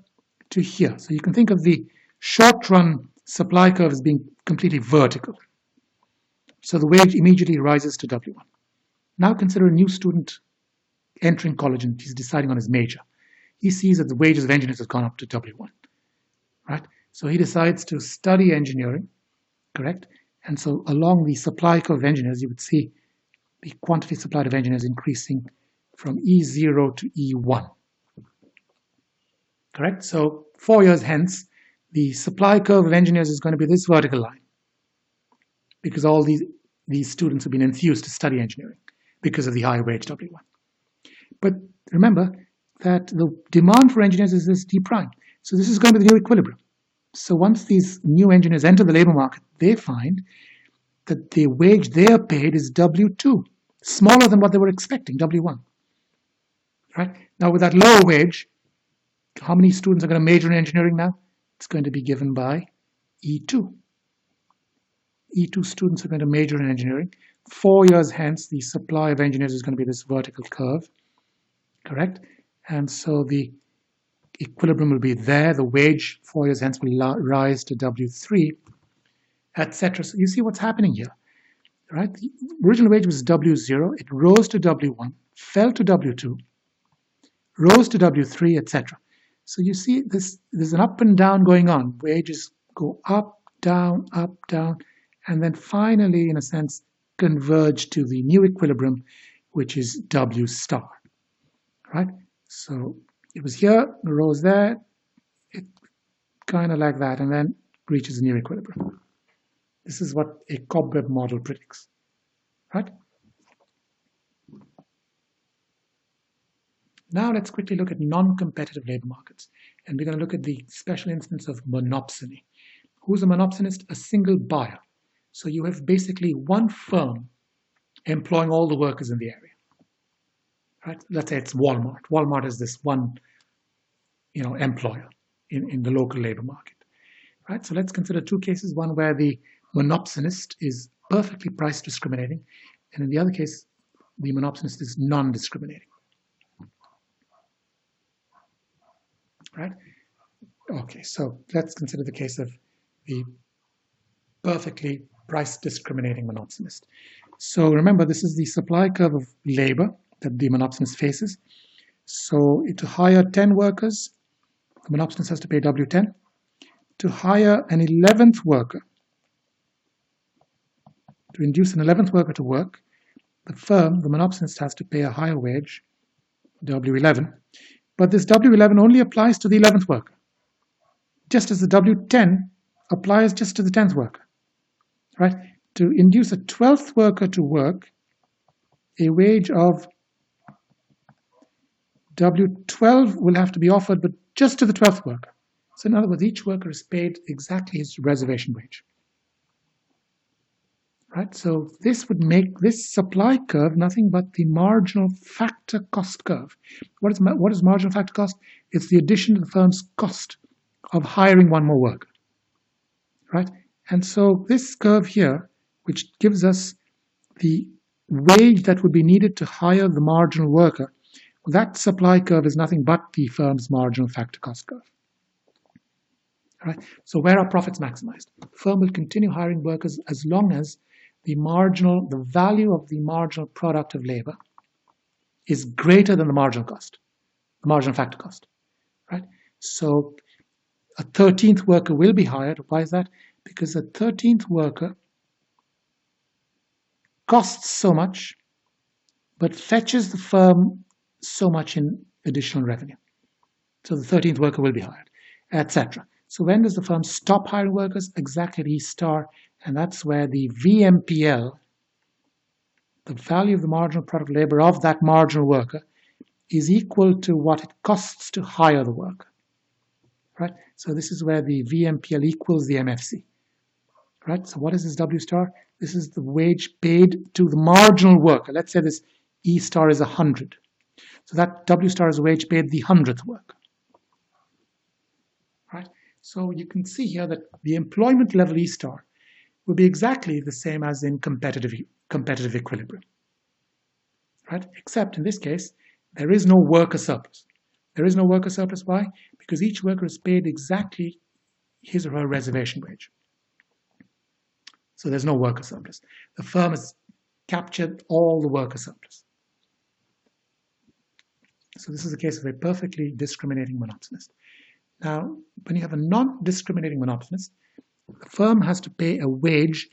to here. So you can think of the short run supply curve as being completely vertical. So the wage immediately rises to W1. Now consider a new student entering college and he's deciding on his major. He sees that the wages of engineers has gone up to W1, right? So he decides to study engineering, correct? And so along the supply curve of engineers, you would see the quantity supplied of engineers increasing from E0 to E1, correct? So 4 years hence, the supply curve of engineers is going to be this vertical line because all these students have been enthused to study engineering because of the high wage W1. But remember that the demand for engineers is this D prime. So this is going to be the new equilibrium. So once these new engineers enter the labor market, they find that the wage they are paid is W2, smaller than what they were expecting, W1. Right? Now with that lower wage, how many students are going to major in engineering now? It's going to be given by E2. E2 students are going to major in engineering. 4 years hence, the supply of engineers is going to be this vertical curve, correct? And so the equilibrium will be there. The wage 4 years hence will rise to W3, etc. So you see what's happening here, right? The original wage was W0. It rose to W1, fell to W2, rose to W3, etc. So you see there's an up and down going on. Wages go up, down, and then finally, in a sense, converge to the new equilibrium, which is W star, right? So it was here, it rose there, it kind of like that, and then reaches a new equilibrium. This is what a cobweb model predicts, right? Now let's quickly look at non-competitive labor markets, and we're going to look at the special instance of monopsony. Who's a monopsonist? A single buyer. So you have basically one firm employing all the workers in the area, right? Let's say it's Walmart. Walmart is this one, employer in the local labor market, right? So let's consider two cases: one where the monopsonist is perfectly price discriminating, and in the other case, the monopsonist is non-discriminating, right? Okay, so let's consider the case of the perfectly price discriminating monopsonist. So remember, this is the supply curve of labor that the monopsonist faces. So to hire 10 workers, the monopsonist has to pay W10. To hire an 11th worker, to induce an 11th worker to work, the monopsonist has to pay a higher wage, W11. But this W11 only applies to the 11th worker, just as the W10 applies just to the 10th worker, right? To induce a 12th worker to work, a wage of W12 will have to be offered, but just to the 12th worker. So in other words, each worker is paid exactly his reservation wage, right? So this would make this supply curve nothing but the marginal factor cost curve. What is marginal factor cost? It's the addition to the firm's cost of hiring one more worker, right? And so this curve here, which gives us the wage that would be needed to hire the marginal worker, that supply curve is nothing but the firm's marginal factor cost curve. All right? So where are profits maximized? The firm will continue hiring workers as long as the value of the marginal product of labor is greater than the marginal cost, the marginal factor cost, right? So a 13th worker will be hired. Why is that? Because the 13th worker costs so much, but fetches the firm so much in additional revenue. So the 13th worker will be hired, etc. So when does the firm stop hiring workers? Exactly at E star, and that's where the VMPL, the value of the marginal product labor of that marginal worker, is equal to what it costs to hire the worker, right? So this is where the VMPL equals the MFC, right? So what is this W star? This is the wage paid to the marginal worker. Let's say this E star is 100. So that W star is a wage paid the 100th worker, right? So you can see here that the employment level E star will be exactly the same as in competitive equilibrium, right? Except in this case, there is no worker surplus. There is no worker surplus. Why? Because each worker is paid exactly his or her reservation wage. So there's no worker surplus. The firm has captured all the worker surplus. So this is the case of a perfectly discriminating monopsonist. Now, when you have a non-discriminating monopsonist, the firm has to pay a wage,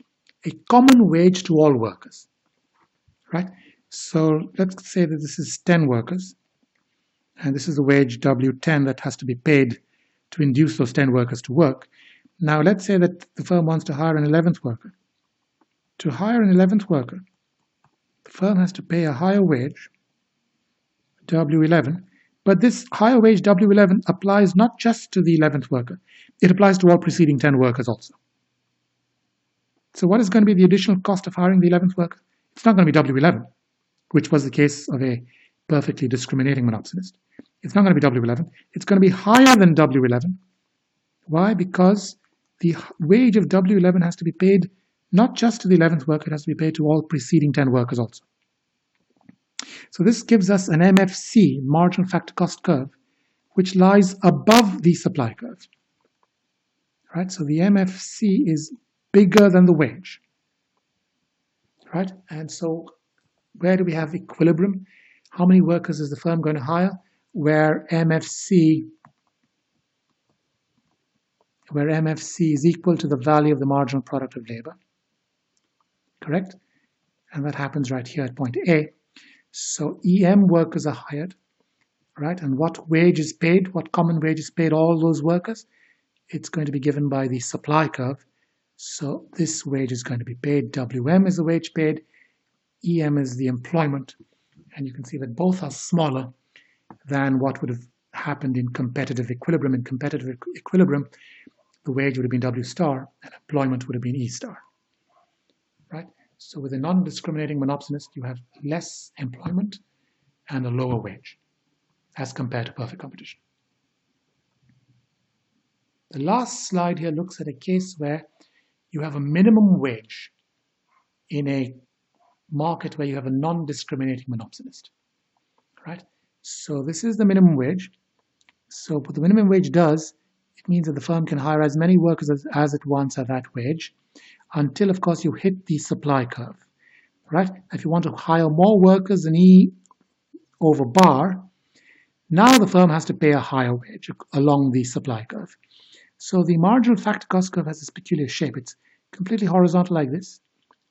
a common wage to all workers, right? So let's say that this is 10 workers, and this is the wage W10 that has to be paid to induce those 10 workers to work. Now, let's say that the firm wants to hire an 11th worker. To hire an 11th worker, the firm has to pay a higher wage, W11, but this higher wage W11 applies not just to the 11th worker, it applies to all preceding 10 workers also. So what is going to be the additional cost of hiring the 11th worker? It's not going to be W11, which was the case of a perfectly discriminating monopsonist. It's not going to be W11. It's going to be higher than W11. Why? Because the wage of W11 has to be paid not just to the 11th worker, it has to be paid to all preceding 10 workers also. So this gives us an MFC, marginal factor cost curve, which lies above the supply curve. Right? So the MFC is bigger than the wage. Right? And so where do we have equilibrium? How many workers is the firm going to hire? Where MFC is equal to the value of the marginal product of labor. Correct? And that happens right here at point A. So EM workers are hired, right? And what wage is paid? What common wage is paid all those workers? It's going to be given by the supply curve. So this wage is going to be paid. WM is the wage paid. EM is the employment. And you can see that both are smaller than what would have happened in competitive equilibrium. In competitive equilibrium, the wage would have been W star and employment would have been E star. Right? So with a non-discriminating monopsonist, you have less employment and a lower wage as compared to perfect competition. The last slide here looks at a case where you have a minimum wage in a market where you have a non-discriminating monopsonist. Right? So this is the minimum wage. So what the minimum wage does, it means that the firm can hire as many workers as it wants at that wage, until, of course, you hit the supply curve, right? If you want to hire more workers than E over bar, now the firm has to pay a higher wage along the supply curve. So the marginal factor cost curve has this peculiar shape. It's completely horizontal like this.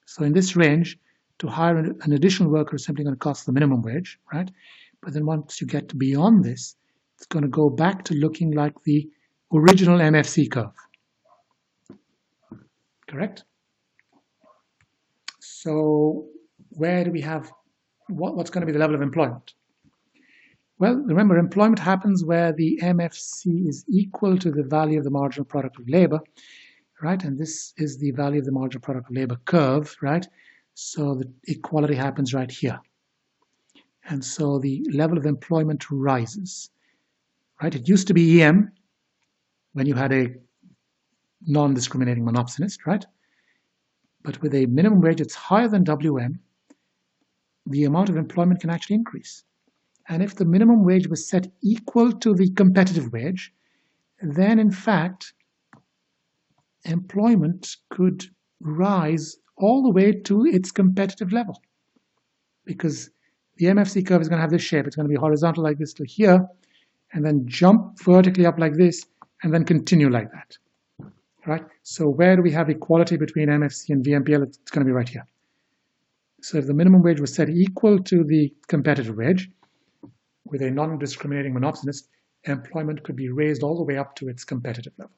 So in this range, to hire an additional worker is simply going to cost the minimum wage, right? But then once you get beyond this, it's going to go back to looking like the original MFC curve. Correct? So where do we have, what's going to be the level of employment? Well, remember, employment happens where the MFC is equal to the value of the marginal product of labor, right? And this is the value of the marginal product of labor curve, right? So the equality happens right here. And so the level of employment rises, right? It used to be EM when you had a non-discriminating monopsonist, right? But with a minimum wage that's higher than WM, the amount of employment can actually increase. And if the minimum wage was set equal to the competitive wage, then in fact, employment could rise all the way to its competitive level. Because the MFC curve is going to have this shape. It's going to be horizontal like this to here, and then jump vertically up like this, and then continue like that. Right? So where do we have equality between MFC and VMPL? It's going to be right here. So if the minimum wage was set equal to the competitive wage, with a non-discriminating monopsonist, employment could be raised all the way up to its competitive level.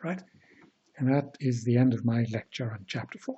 Right? And that is the end of my lecture on Chapter 4.